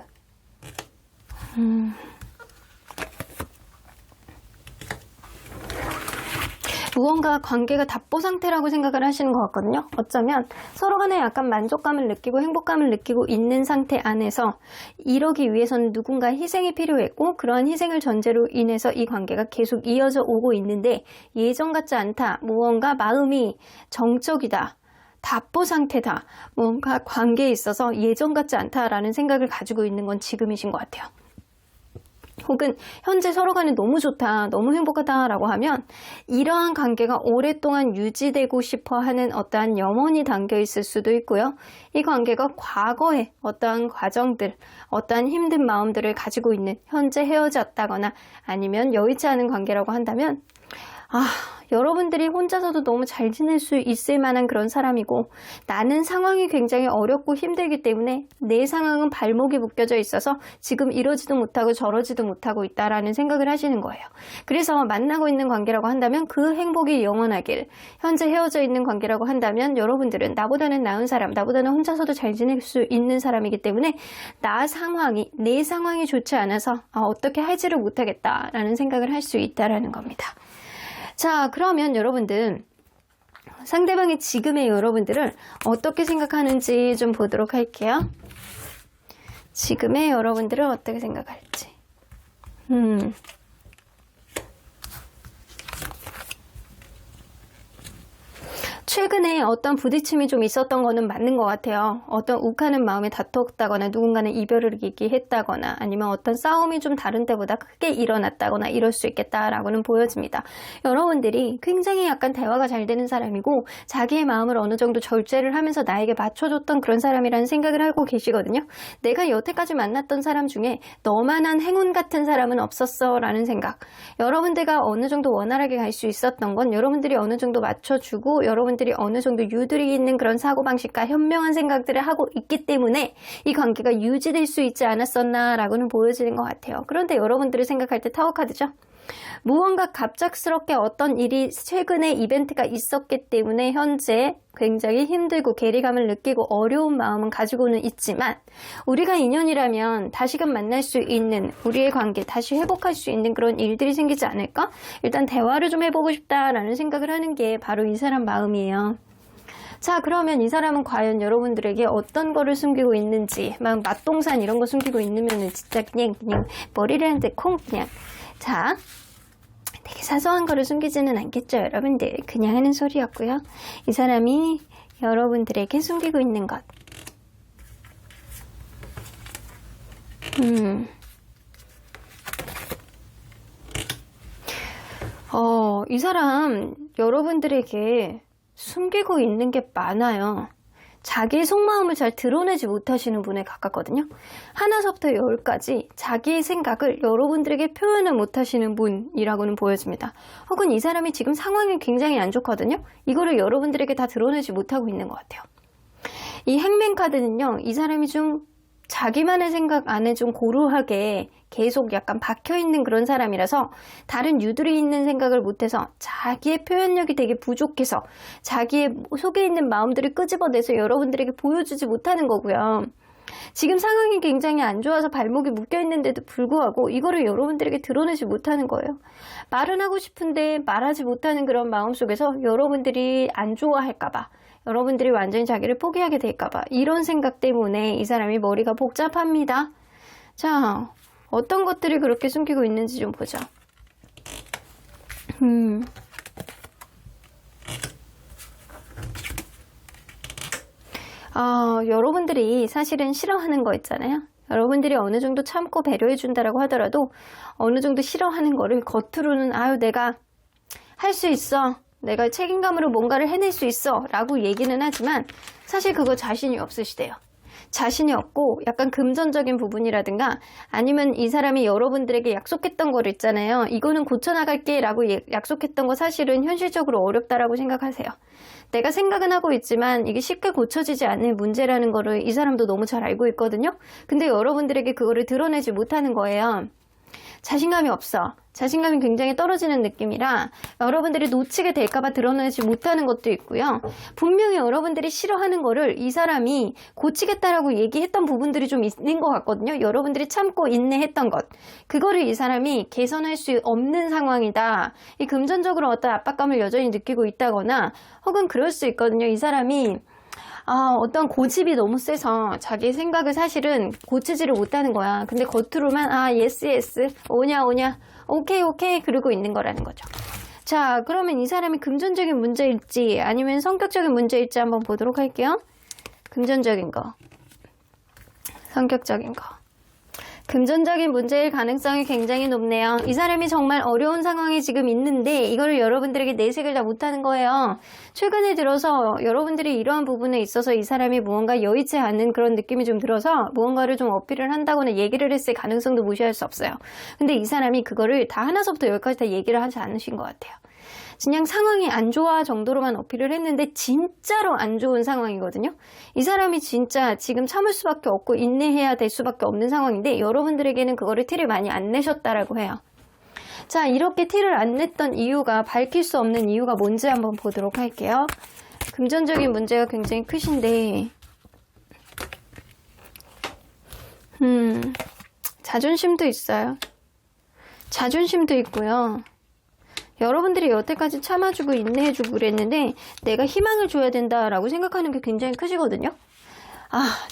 무언가 관계가 답보 상태라고 생각을 하시는 것 같거든요. 어쩌면 서로 간에 약간 만족감을 느끼고 행복감을 느끼고 있는 상태 안에서 이러기 위해서는 누군가의 희생이 필요했고 그러한 희생을 전제로 인해서 이 관계가 계속 이어져 오고 있는데 예전 같지 않다. 무언가 마음이 정적이다. 답보 상태다. 뭔가 관계에 있어서 예전 같지 않다라는 생각을 가지고 있는 건 지금이신 것 같아요. 혹은 현재 서로 간에 너무 좋다, 너무 행복하다라고 하면 이러한 관계가 오랫동안 유지되고 싶어 하는 어떠한 염원이 담겨 있을 수도 있고요. 이 관계가 과거의 어떠한 과정들, 어떠한 힘든 마음들을 가지고 있는 현재 헤어졌다거나 아니면 여의치 않은 관계라고 한다면 여러분들이 혼자서도 너무 잘 지낼 수 있을 만한 그런 사람이고 나는 상황이 굉장히 어렵고 힘들기 때문에 내 상황은 발목이 묶여져 있어서 지금 이러지도 못하고 저러지도 못하고 있다라는 생각을 하시는 거예요. 그래서 만나고 있는 관계라고 한다면 그 행복이 영원하길, 현재 헤어져 있는 관계라고 한다면 여러분들은 나보다는 나은 사람, 나보다는 혼자서도 잘 지낼 수 있는 사람이기 때문에 내 상황이 좋지 않아서 어떻게 하지를 못하겠다라는 생각을 할 수 있다라는 겁니다. 자, 그러면 여러분들 상대방이 지금의 여러분들을 어떻게 생각하는지 좀 보도록 할게요. 지금의 여러분들을 어떻게 생각할지. 최근에 어떤 부딪힘이 좀 있었던 거는 맞는 것 같아요. 어떤 욱하는 마음에 다퉜다거나 누군가는 이별을 얘기했다거나 아니면 어떤 싸움이 좀 다른 때보다 크게 일어났다거나 이럴 수 있겠다라고는 보여집니다. 여러분들이 굉장히 약간 대화가 잘 되는 사람이고 자기의 마음을 어느 정도 절제를 하면서 나에게 맞춰줬던 그런 사람이라는 생각을 하고 계시거든요. 내가 여태까지 만났던 사람 중에 너만한 행운 같은 사람은 없었어 라는 생각. 여러분들과 어느 정도 원활하게 갈 수 있었던 건 여러분들이 어느 정도 맞춰주고 여러분들이 어느 정도 유두리 있는 그런 사고방식과 현명한 생각들을 하고 있기 때문에 이 관계가 유지될 수 있지 않았었나 라고는 보여지는 것 같아요. 그런데 여러분들이 생각할 때 타워 카드죠. 무언가 갑작스럽게 어떤 일이 최근에 이벤트가 있었기 때문에 현재 굉장히 힘들고 괴리감을 느끼고 어려운 마음은 가지고는 있지만 우리가 인연이라면 다시금 만날 수 있는 우리의 관계 다시 회복할 수 있는 그런 일들이 생기지 않을까? 일단 대화를 좀 해보고 싶다라는 생각을 하는 게 바로 이 사람 마음이에요. 자, 그러면 이 사람은 과연 여러분들에게 어떤 거를 숨기고 있는지 막 맛동산 이런 거 숨기고 있으면은 진짜 그냥 머리를 한 대 콩 그냥 자 되게 사소한 거를 숨기지는 않겠죠 여러분들. 그냥 하는 소리였고요. 이 사람이 여러분들에게 숨기고 있는 것. 이 사람 여러분들에게 숨기고 있는 게 많아요. 자기의 속마음을 잘 드러내지 못하시는 분에 가깝거든요. 하나서부터 10까지 자기의 생각을 여러분들에게 표현을 못하시는 분이라고는 보여집니다. 혹은 이 사람이 지금 상황이 굉장히 안 좋거든요. 이거를 여러분들에게 다 드러내지 못하고 있는 것 같아요. 이 행맨 카드는요, 이 사람이 좀 자기만의 생각 안에 좀 고루하게 계속 약간 박혀있는 그런 사람이라서 다른 유들이 있는 생각을 못해서 자기의 표현력이 되게 부족해서 자기의 속에 있는 마음들을 끄집어내서 여러분들에게 보여주지 못하는 거고요. 지금 상황이 굉장히 안 좋아서 발목이 묶여있는데도 불구하고 이거를 여러분들에게 드러내지 못하는 거예요. 말은 하고 싶은데 말하지 못하는 그런 마음 속에서 여러분들이 안 좋아할까봐, 여러분들이 완전히 자기를 포기하게 될까봐 이런 생각 때문에 이 사람이 머리가 복잡합니다. 자, 어떤 것들이 그렇게 숨기고 있는지 좀 보자. 여러분들이 사실은 싫어하는 거 있잖아요. 여러분들이 어느 정도 참고 배려해 준다라고 하더라도 어느 정도 싫어하는 거를 겉으로는 아유 내가 할 수 있어, 내가 책임감으로 뭔가를 해낼 수 있어 라고 얘기는 하지만 사실 그거 자신이 없으시대요. 자신이 없고 약간 금전적인 부분이라든가 아니면 이 사람이 여러분들에게 약속했던 거를 있잖아요. 이거는 고쳐나갈게 라고 약속했던 거 사실은 현실적으로 어렵다라고 생각하세요. 내가 생각은 하고 있지만 이게 쉽게 고쳐지지 않는 문제라는 거를 이 사람도 너무 잘 알고 있거든요. 근데 여러분들에게 그거를 드러내지 못하는 거예요. 자신감이 없어. 자신감이 굉장히 떨어지는 느낌이라 여러분들이 놓치게 될까봐 드러내지 못하는 것도 있고요. 분명히 여러분들이 싫어하는 거를 이 사람이 고치겠다라고 얘기했던 부분들이 좀 있는 것 같거든요. 여러분들이 참고 인내했던 것. 그거를 이 사람이 개선할 수 없는 상황이다. 이 금전적으로 어떤 압박감을 여전히 느끼고 있다거나 혹은 그럴 수 있거든요. 이 사람이 어떤 고집이 너무 세서 자기 생각을 사실은 고치지를 못하는 거야. 근데 겉으로만 예스 오냐 오케이 그러고 있는 거라는 거죠. 자, 그러면 이 사람이 금전적인 문제일지 아니면 성격적인 문제일지 한번 보도록 할게요. 금전적인 거, 성격적인 거. 금전적인 문제일 가능성이 굉장히 높네요. 이 사람이 정말 어려운 상황이 지금 있는데 이거를 여러분들에게 내색을 다 못하는 거예요. 최근에 들어서 여러분들이 이러한 부분에 있어서 이 사람이 무언가 여의치 않은 그런 느낌이 좀 들어서 무언가를 좀 어필을 한다거나 얘기를 했을 가능성도 무시할 수 없어요. 근데 이 사람이 그거를 다 하나서부터 열까지 다 얘기를 하지 않으신 것 같아요. 그냥 상황이 안 좋아 정도로만 어필을 했는데 진짜로 안 좋은 상황이거든요. 이 사람이 진짜 지금 참을 수밖에 없고 인내해야 될 수밖에 없는 상황인데 여러분들에게는 그거를 티를 많이 안 내셨다라고 해요. 자, 이렇게 티를 안 냈던 이유가, 밝힐 수 없는 이유가 뭔지 한번 보도록 할게요. 금전적인 문제가 굉장히 크신데 자존심도 있어요. 자존심도 있고요. 여러분들이 여태까지 참아주고 인내해주고 그랬는데 내가 희망을 줘야 된다라고 생각하는 게 굉장히 크시거든요.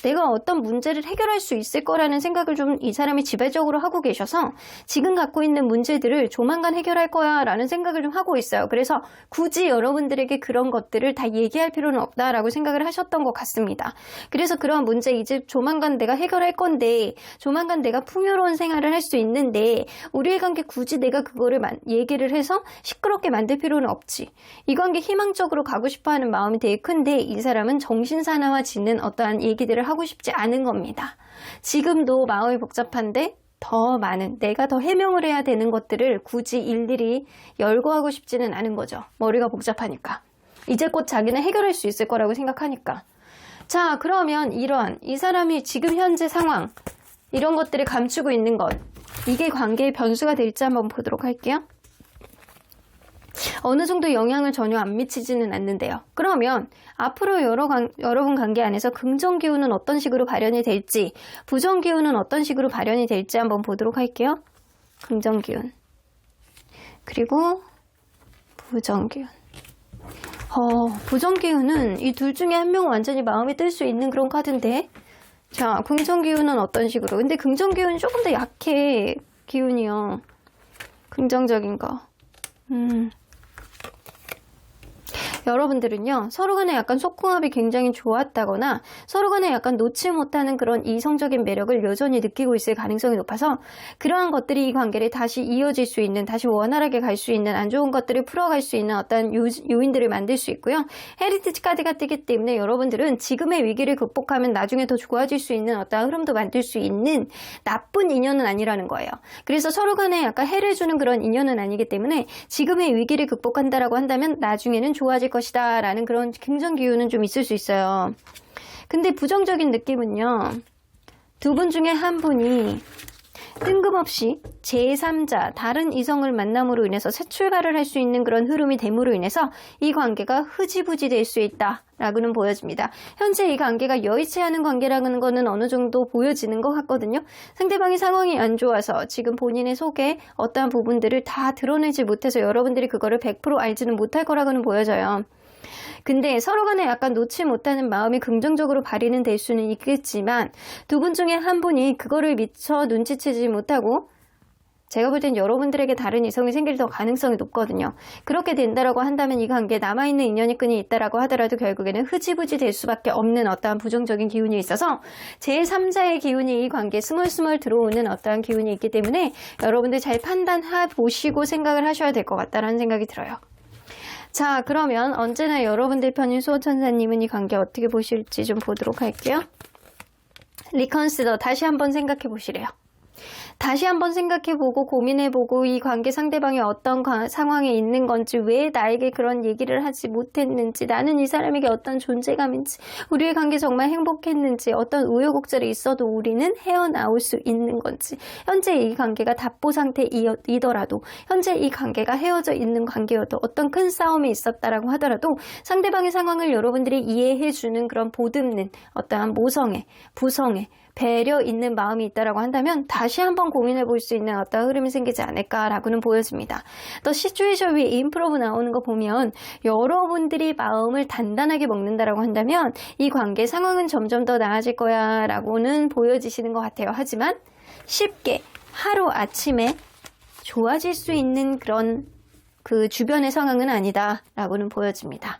내가 어떤 문제를 해결할 수 있을 거라는 생각을 좀 이 사람이 지배적으로 하고 계셔서 지금 갖고 있는 문제들을 조만간 해결할 거야 라는 생각을 좀 하고 있어요. 그래서 굳이 여러분들에게 그런 것들을 다 얘기할 필요는 없다라고 생각을 하셨던 것 같습니다. 그래서 그런 문제 이제 조만간 내가 해결할 건데 조만간 내가 풍요로운 생활을 할 수 있는데 우리의 관계 굳이 내가 그거를 얘기를 해서 시끄럽게 만들 필요는 없지. 이 관계 희망적으로 가고 싶어하는 마음이 되게 큰데 이 사람은 정신사나워지는 어떠한 얘기들을 하고 싶지 않은 겁니다. 지금도 마음이 복잡한데 더 많은, 내가 더 해명을 해야 되는 것들을 굳이 일일이 열거하고 싶지는 않은 거죠. 머리가 복잡하니까. 이제 곧 자기는 해결할 수 있을 거라고 생각하니까. 자, 그러면 이러한 이 사람이 지금 현재 상황, 이런 것들을 감추고 있는 것, 이게 관계의 변수가 될지 한번 보도록 할게요. 어느 정도 영향을 전혀 안 미치지는 않는데요. 그러면 앞으로 여러분 관계 안에서 긍정 기운은 어떤 식으로 발현이 될지, 부정 기운은 어떤 식으로 발현이 될지 한번 보도록 할게요. 긍정 기운, 그리고 부정 기운. 부정 기운은 이 둘 중에 한 명은 완전히 마음에 뜰 수 있는 그런 카드인데, 자, 긍정 기운은 어떤 식으로? 근데 긍정 기운이 조금 더 약해, 기운이요. 긍정적인 거. 여러분들은요, 서로 간에 약간 속궁합이 굉장히 좋았다거나 서로 간에 약간 놓지 못하는 그런 이성적인 매력을 여전히 느끼고 있을 가능성이 높아서 그러한 것들이 이 관계를 다시 이어질 수 있는, 다시 원활하게 갈 수 있는, 안 좋은 것들을 풀어갈 수 있는 어떤 요인들을 만들 수 있고요. 헤리티지 카드가 뜨기 때문에 여러분들은 지금의 위기를 극복하면 나중에 더 좋아질 수 있는 어떤 흐름도 만들 수 있는 나쁜 인연은 아니라는 거예요. 그래서 서로 간에 약간 해를 주는 그런 인연은 아니기 때문에 지금의 위기를 극복한다라고 한다면 나중에는 좋아질 것이다 라는 그런 긍정 기운은 좀 있을 수 있어요. 근데 부정적인 느낌은요, 두 분 중에 한 분이 뜬금없이 제3자, 다른 이성을 만남으로 인해서 새 출발을 할 수 있는 그런 흐름이 됨으로 인해서 이 관계가 흐지부지 될 수 있다 라고는 보여집니다. 현재 이 관계가 여의치 않은 관계라는 거는 어느 정도 보여지는 것 같거든요. 상대방의 상황이 안 좋아서 지금 본인의 속에 어떠한 부분들을 다 드러내지 못해서 여러분들이 그거를 100% 알지는 못할 거라고는 보여져요. 근데 서로 간에 약간 놓지 못하는 마음이 긍정적으로 발휘는 될 수는 있겠지만 두 분 중에 한 분이 그거를 미처 눈치채지 못하고, 제가 볼 땐 여러분들에게 다른 이성이 생길 더 가능성이 높거든요. 그렇게 된다라고 한다면 이 관계에 남아있는 인연이 끈이 있다라고 하더라도 결국에는 흐지부지 될 수밖에 없는 어떠한 부정적인 기운이 있어서 제3자의 기운이 이 관계에 스멀스멀 들어오는 어떠한 기운이 있기 때문에 여러분들 잘 판단해 보시고 생각을 하셔야 될 것 같다라는 생각이 들어요. 자, 그러면 언제나 여러분들 편인 수호천사님은 이 관계 어떻게 보실지 좀 보도록 할게요. 리컨시더, 다시 한번 생각해 보시래요. 다시 한번 생각해보고 고민해보고 이 관계 상대방이 어떤 상황에 있는 건지, 왜 나에게 그런 얘기를 하지 못했는지, 나는 이 사람에게 어떤 존재감인지, 우리의 관계 정말 행복했는지, 어떤 우여곡절이 있어도 우리는 헤어나올 수 있는 건지, 현재 이 관계가 답보 상태이더라도, 현재 이 관계가 헤어져 있는 관계여도, 어떤 큰 싸움이 있었다라고 하더라도 상대방의 상황을 여러분들이 이해해주는 그런 보듬는 어떠한 모성애, 부성애, 배려 있는 마음이 있다라고 한다면 다시 한번 고민해 볼 수 있는 어떤 흐름이 생기지 않을까라고는 보여집니다. 또 시츄에이션 위에 임프로브 나오는 거 보면 여러분들이 마음을 단단하게 먹는다라고 한다면 이 관계 상황은 점점 더 나아질 거야 라고는 보여지시는 것 같아요. 하지만 쉽게 하루아침에 좋아질 수 있는 그런 그 주변의 상황은 아니다 라고는 보여집니다.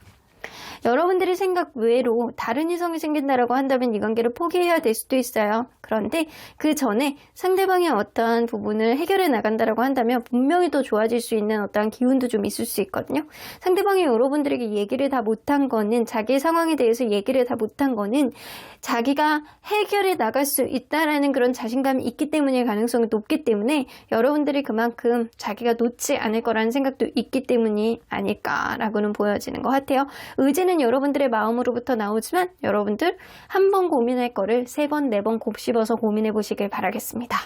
여러분들이 생각 외로 다른 이성이 생긴다라고 한다면 이 관계를 포기해야 될 수도 있어요. 그런데 그 전에 상대방의 어떠한 부분을 해결해 나간다라고 한다면 분명히 더 좋아질 수 있는 어떠한 기운도 좀 있을 수 있거든요. 상대방이 여러분들에게 얘기를 다 못한 거는, 자기의 상황에 대해서 얘기를 다 못한 거는 자기가 해결해 나갈 수 있다라는 그런 자신감이 있기 때문일 가능성이 높기 때문에 여러분들이 그만큼 자기가 놓지 않을 거라는 생각도 있기 때문이 아닐까라고는 보여지는 것 같아요. 의지는 여러분들의 마음으로부터 나오지만 여러분들 한 번 고민할 거를 3번, 4번 곱씹어서 고민해 보시길 바라겠습니다.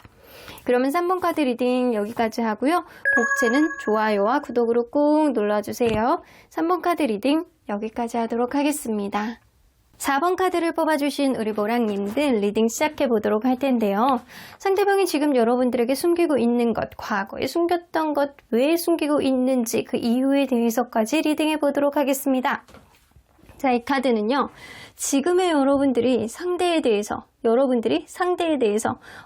그러면 3번 카드 리딩 여기까지 하고요. 복채는 좋아요와 구독으로 꾹 눌러주세요. 3번 카드 리딩 여기까지 하도록 하겠습니다. 4번 카드를 뽑아주신 우리 보랑님들 리딩 시작해 보도록 할 텐데요. 상대방이 지금 여러분들에게 숨기고 있는 것, 과거에 숨겼던 것, 왜 숨기고 있는지 그 이유에 대해서까지 리딩해 보도록 하겠습니다. 자, 이 카드는요, 지금의 여러분들이 상대에 대해서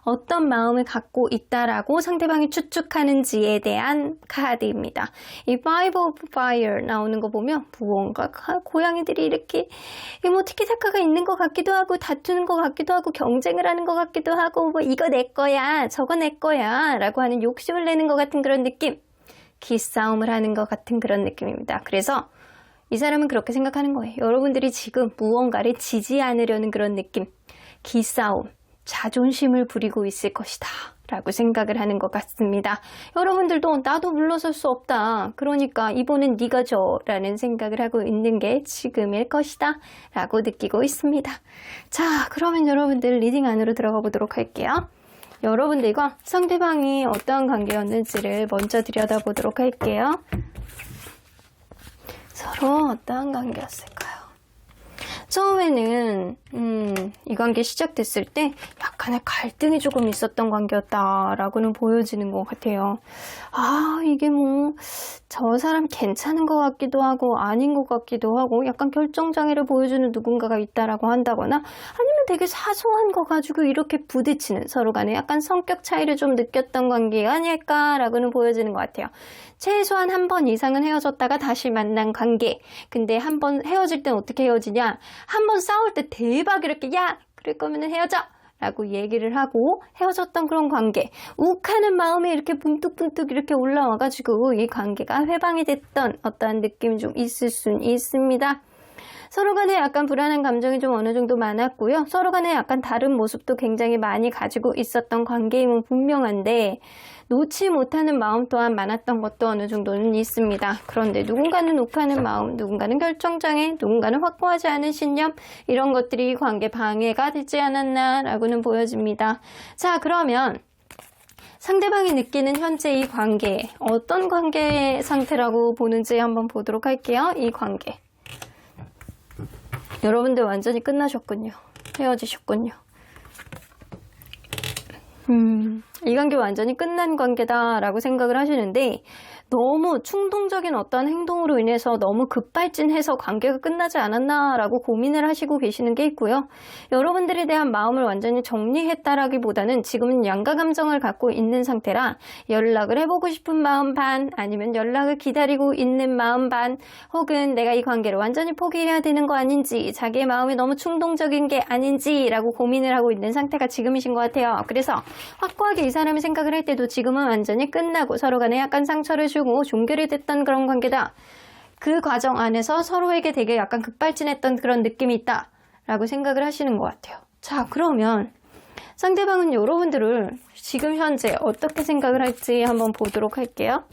어떤 마음을 갖고 있다라고 상대방이 추측하는지에 대한 카드입니다. 이 Five of Fire 나오는 거 보면 무언가 고양이들이 이렇게 뭐 티키타카가 있는 것 같기도 하고, 다투는 것 같기도 하고, 경쟁을 하는 것 같기도 하고, 뭐 이거 내 거야, 저거 내 거야 라고 하는 욕심을 내는 것 같은 그런 느낌, 기싸움을 하는 것 같은 그런 느낌입니다. 그래서 이 사람은 그렇게 생각하는 거예요. 여러분들이 지금 무언가를 지지 않으려는 그런 느낌, 기싸움, 자존심을 부리고 있을 것이다 라고 생각을 하는 것 같습니다. 여러분들도 나도 물러설 수 없다, 그러니까 이번엔 네가 져 라는 생각을 하고 있는 게 지금일 것이다 라고 느끼고 있습니다. 자, 그러면 여러분들 리딩 안으로 들어가 보도록 할게요. 여러분들과 상대방이 어떠한 관계였는지를 먼저 들여다보도록 할게요. 서로 어떠한 관계였을까요? 처음에는 이 관계 시작됐을 때 약간의 갈등이 조금 있었던 관계였다라고는 보여지는 것 같아요. 아, 이게 뭐 저 사람 괜찮은 것 같기도 하고 아닌 것 같기도 하고, 약간 결정장애를 보여주는 누군가가 있다라고 한다거나, 아니면 되게 사소한 거 가지고 이렇게 부딪히는 서로 간에 약간 성격 차이를 좀 느꼈던 관계가 아닐까라고는 보여지는 것 같아요. 최소한 한 번 이상은 헤어졌다가 다시 만난 관계. 근데 한 번 헤어질 땐 어떻게 헤어지냐? 한 번 싸울 때 대박 이렇게 야! 그럴 거면은 헤어져! 라고 얘기를 하고 헤어졌던 그런 관계. 욱하는 마음이 이렇게 문득문득 이렇게 올라와가지고 이 관계가 회방이 됐던 어떠한 느낌이 좀 있을 수 있습니다. 서로 간에 약간 불안한 감정이 좀 어느 정도 많았고요. 서로 간에 약간 다른 모습도 굉장히 많이 가지고 있었던 관계임은 분명한데 놓지 못하는 마음 또한 많았던 것도 어느 정도는 있습니다. 그런데 누군가는 욱하는 마음, 누군가는 결정장애, 누군가는 확고하지 않은 신념 이런 것들이 관계 방해가 되지 않았나라고는 보여집니다. 자, 그러면 상대방이 느끼는 현재 이 관계 어떤 관계 상태라고 보는지 한번 보도록 할게요. 이 관계 여러분들 완전히 끝나셨군요. 헤어지셨군요. 이 관계 완전히 끝난 관계다라고 생각을 하시는데 너무 충동적인 어떤 행동으로 인해서 너무 급발진해서 관계가 끝나지 않았나라고 고민을 하시고 계시는 게 있고요. 여러분들에 대한 마음을 완전히 정리했다라기보다는 지금은 양가 감정을 갖고 있는 상태라 연락을 해보고 싶은 마음 반 아니면 연락을 기다리고 있는 마음 반 혹은 내가 이 관계를 완전히 포기해야 되는 거 아닌지 자기의 마음이 너무 충동적인 게 아닌지라고 고민을 하고 있는 상태가 지금이신 것 같아요. 그래서 확고하게 이 사람이 생각을 할 때도 지금은 완전히 끝나고 서로 간에 약간 상처를 주고 종결이 됐던 그런 관계다. 그 과정 안에서 서로에게 되게 약간 급발진했던 그런 느낌이 있다 라고 생각을 하시는 것 같아요. 자, 그러면 상대방은 여러분들을 지금 현재 어떻게 생각을 할지 한번 보도록 할게요.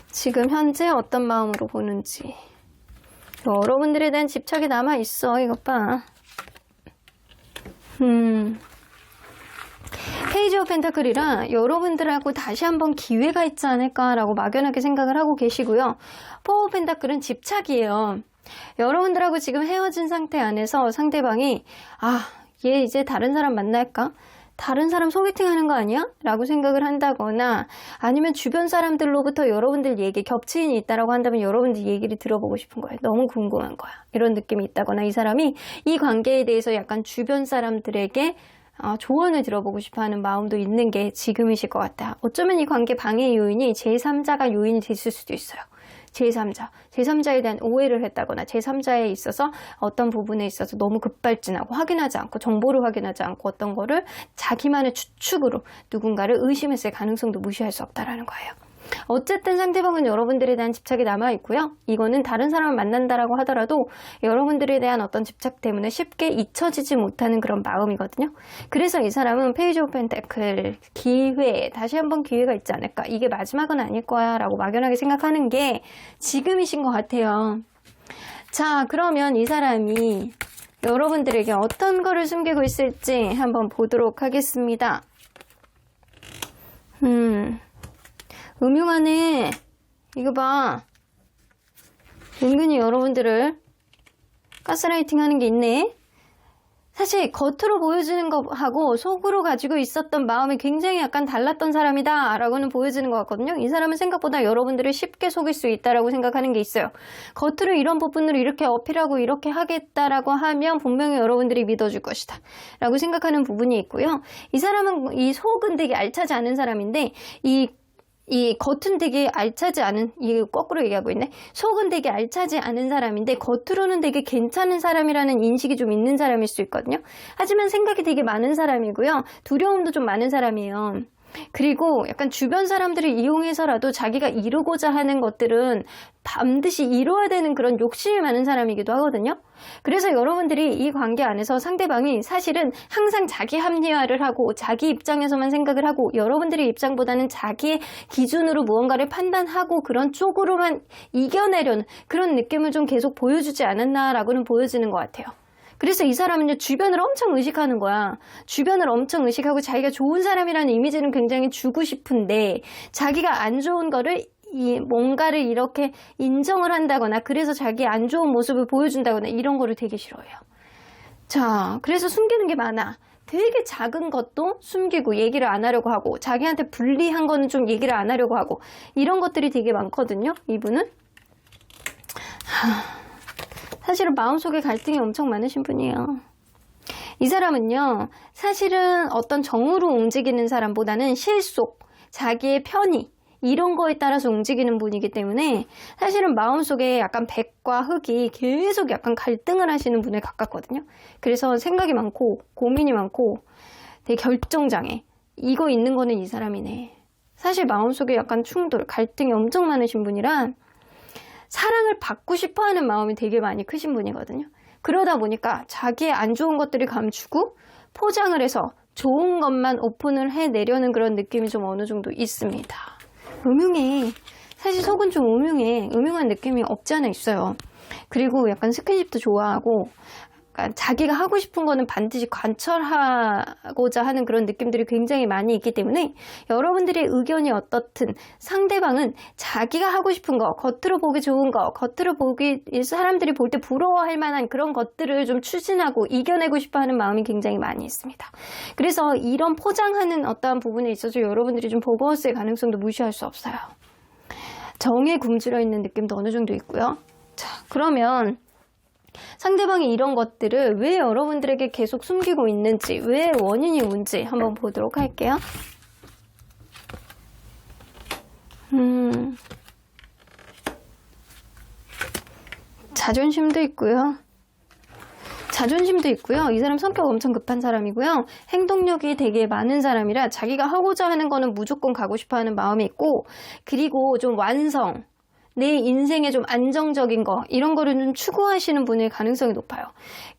지금 현재 어떤 마음으로 보는지. 여러분들에 대한 집착이 남아있어. 이것 봐. 페이지 오브 펜타클이라 여러분들하고 다시 한번 기회가 있지 않을까라고 막연하게 생각을 하고 계시고요. 포 오브 펜타클은 집착이에요. 여러분들하고 지금 헤어진 상태 안에서 상대방이 얘 이제 다른 사람 만날까? 다른 사람 소개팅하는 거 아니야? 라고 생각을 한다거나 아니면 주변 사람들로부터 여러분들 얘기 겹치인이 있다라고 한다면 여러분들 얘기를 들어보고 싶은 거예요. 너무 궁금한 거야. 이런 느낌이 있다거나 이 사람이 이 관계에 대해서 약간 주변 사람들에게 조언을 들어보고 싶어하는 마음도 있는 게 지금이실 것 같다. 어쩌면 이 관계 방해 요인이 제3자가 요인이 됐을 수도 있어요. 제3자에 대한 오해를 했다거나 제3자에 있어서 어떤 부분에 있어서 너무 급발진하고 확인하지 않고 정보를 확인하지 않고 어떤 거를 자기만의 추측으로 누군가를 의심했을 가능성도 무시할 수 없다라는 거예요. 어쨌든 상대방은 여러분들에 대한 집착이 남아있고요. 이거는 다른 사람을 만난다라고 하더라도 여러분들에 대한 어떤 집착 때문에 쉽게 잊혀지지 못하는 그런 마음이거든요. 그래서 이 사람은 페이지 오브 펜타클 기회, 다시 한번 기회가 있지 않을까. 이게 마지막은 아닐 거야 라고 막연하게 생각하는 게 지금이신 것 같아요. 자, 그러면 이 사람이 여러분들에게 어떤 거를 숨기고 있을지 한번 보도록 하겠습니다. 음흉하네. 이거 봐. 은근히 여러분들을 가스라이팅 하는 게 있네. 사실 겉으로 보여지는 것하고 속으로 가지고 있었던 마음이 굉장히 약간 달랐던 사람이다 라고는 보여지는 것 같거든요. 이 사람은 생각보다 여러분들을 쉽게 속일 수 있다라고 생각하는 게 있어요. 겉으로 이런 부분으로 이렇게 어필하고 이렇게 하겠다라고 하면 분명히 여러분들이 믿어줄 것이다 라고 생각하는 부분이 있고요. 이 사람은 이 속은 되게 알차지 않은 사람인데 이 겉은 되게 알차지 않은, 이게 거꾸로 얘기하고 있네. 속은 되게 알차지 않은 사람인데 겉으로는 되게 괜찮은 사람이라는 인식이 좀 있는 사람일 수 있거든요. 하지만 생각이 되게 많은 사람이고요. 두려움도 좀 많은 사람이에요. 그리고 약간 주변 사람들을 이용해서라도 자기가 이루고자 하는 것들은 반드시 이루어야 되는 그런 욕심이 많은 사람이기도 하거든요. 그래서 여러분들이 이 관계 안에서 상대방이 사실은 항상 자기 합리화를 하고 자기 입장에서만 생각을 하고 여러분들의 입장보다는 자기의 기준으로 무언가를 판단하고 그런 쪽으로만 이겨내려는 그런 느낌을 좀 계속 보여주지 않았나라고는 보여지는 것 같아요. 그래서 이 사람은 주변을 엄청 의식하는 거야. 주변을 엄청 의식하고 자기가 좋은 사람이라는 이미지는 굉장히 주고 싶은데 자기가 안 좋은 거를 뭔가를 이렇게 인정을 한다거나 그래서 자기 안 좋은 모습을 보여준다거나 이런 거를 되게 싫어해요. 자, 그래서 숨기는 게 많아. 되게 작은 것도 숨기고 얘기를 안 하려고 하고 자기한테 불리한 거는 좀 얘기를 안 하려고 하고 이런 것들이 되게 많거든요. 이분은. 사실은 마음속에 갈등이 엄청 많으신 분이에요. 이 사람은요, 사실은 어떤 정으로 움직이는 사람보다는 실속, 자기의 편의, 이런 거에 따라서 움직이는 분이기 때문에 사실은 마음속에 약간 백과 흑이 계속 약간 갈등을 하시는 분에 가깝거든요. 그래서 생각이 많고 고민이 많고 되게 결정장애. 이거 있는 거는 이 사람이네. 사실 마음속에 약간 충돌, 갈등이 엄청 많으신 분이라 사랑을 받고 싶어하는 마음이 되게 많이 크신 분이거든요. 그러다 보니까 자기의 안 좋은 것들이 감추고 포장을 해서 좋은 것만 오픈을 해내려는 그런 느낌이 좀 어느 정도 있습니다. 음흉해. 사실 속은 좀 음흉해. 음흉한 느낌이 없지 않아 있어요. 그리고 약간 스킨십도 좋아하고 약간 자기가 하고 싶은 거는 반드시 관철하고자 하는 그런 느낌들이 굉장히 많이 있기 때문에 여러분들의 의견이 어떻든 상대방은 자기가 하고 싶은 거, 겉으로 보기 좋은 거, 겉으로 보기 사람들이 볼 때 부러워할 만한 그런 것들을 좀 추진하고 이겨내고 싶어 하는 마음이 굉장히 많이 있습니다. 그래서 이런 포장하는 어떠한 부분에 있어서 여러분들이 좀 버거웠을 가능성도 무시할 수 없어요. 정에 굶주려 있는 느낌도 어느 정도 있고요. 자, 그러면 상대방이 이런 것들을 왜 여러분들에게 계속 숨기고 있는지, 왜 원인이 뭔지 한번 보도록 할게요. 자존심도 있고요. 이 사람 성격 엄청 급한 사람이고요. 행동력이 되게 많은 사람이라 자기가 하고자 하는 거는 무조건 가고 싶어 하는 마음이 있고, 그리고 좀 완성, 내 인생에 좀 안정적인 거, 이런 거를 좀 추구하시는 분의 가능성이 높아요.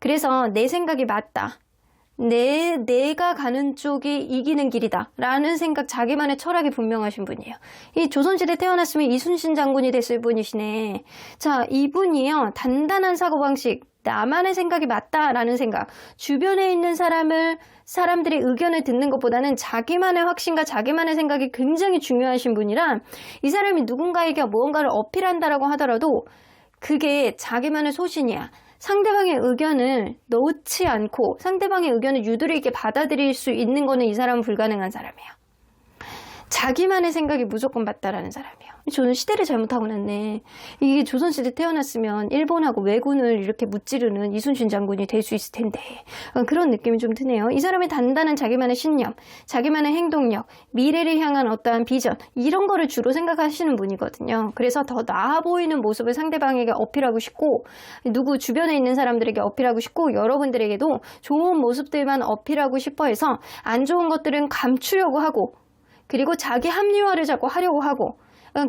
그래서 내 생각이 맞다. 내가 가는 쪽이 이기는 길이다 라는 생각, 자기만의 철학이 분명하신 분이에요. 이 조선시대 태어났으면 이순신 장군이 됐을 분이시네. 자, 이분이요, 단단한 사고방식, 나만의 생각이 맞다라는 생각, 주변에 있는 사람들의 의견을 듣는 것보다는 자기만의 확신과 자기만의 생각이 굉장히 중요하신 분이라, 이 사람이 누군가에게 무언가를 어필한다라고 하더라도 그게 자기만의 소신이야. 상대방의 의견을 놓지 않고 상대방의 의견을 유도리 있게 받아들일 수 있는 거는 이 사람은 불가능한 사람이에요. 자기만의 생각이 무조건 맞다라는 사람이에요. 저는 시대를 잘못 타고났네. 이게 조선시대 태어났으면 일본하고 왜군을 이렇게 무찌르는 이순신 장군이 될 수 있을 텐데, 그런 느낌이 좀 드네요. 이 사람의 단단한 자기만의 신념, 자기만의 행동력, 미래를 향한 어떠한 비전, 이런 거를 주로 생각하시는 분이거든요. 그래서 더 나아 보이는 모습을 상대방에게 어필하고 싶고, 누구 주변에 있는 사람들에게 어필하고 싶고, 여러분들에게도 좋은 모습들만 어필하고 싶어 해서 안 좋은 것들은 감추려고 하고, 그리고 자기 합리화를 자꾸 하려고 하고,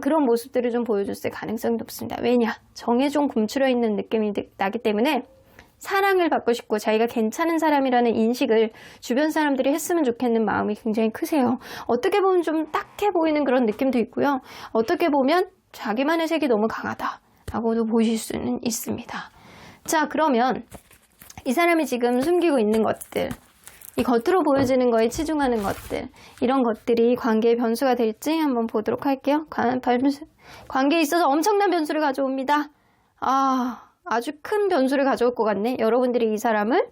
그런 모습들을 좀 보여줬을 가능성이 높습니다. 왜냐? 정에 좀 굶주려 있는 느낌이 나기 때문에 사랑을 받고 싶고 자기가 괜찮은 사람이라는 인식을 주변 사람들이 했으면 좋겠는 마음이 굉장히 크세요. 어떻게 보면 좀 딱해 보이는 그런 느낌도 있고요. 어떻게 보면 자기만의 색이 너무 강하다라고도 보실 수는 있습니다. 자, 그러면 이 사람이 지금 숨기고 있는 것들, 이 겉으로 보여지는 거에 치중하는 것들, 이런 것들이 관계의 변수가 될지 한번 보도록 할게요. 관계에 있어서 엄청난 변수를 가져옵니다. 아주 큰 변수를 가져올 것 같네. 여러분들이 이 사람을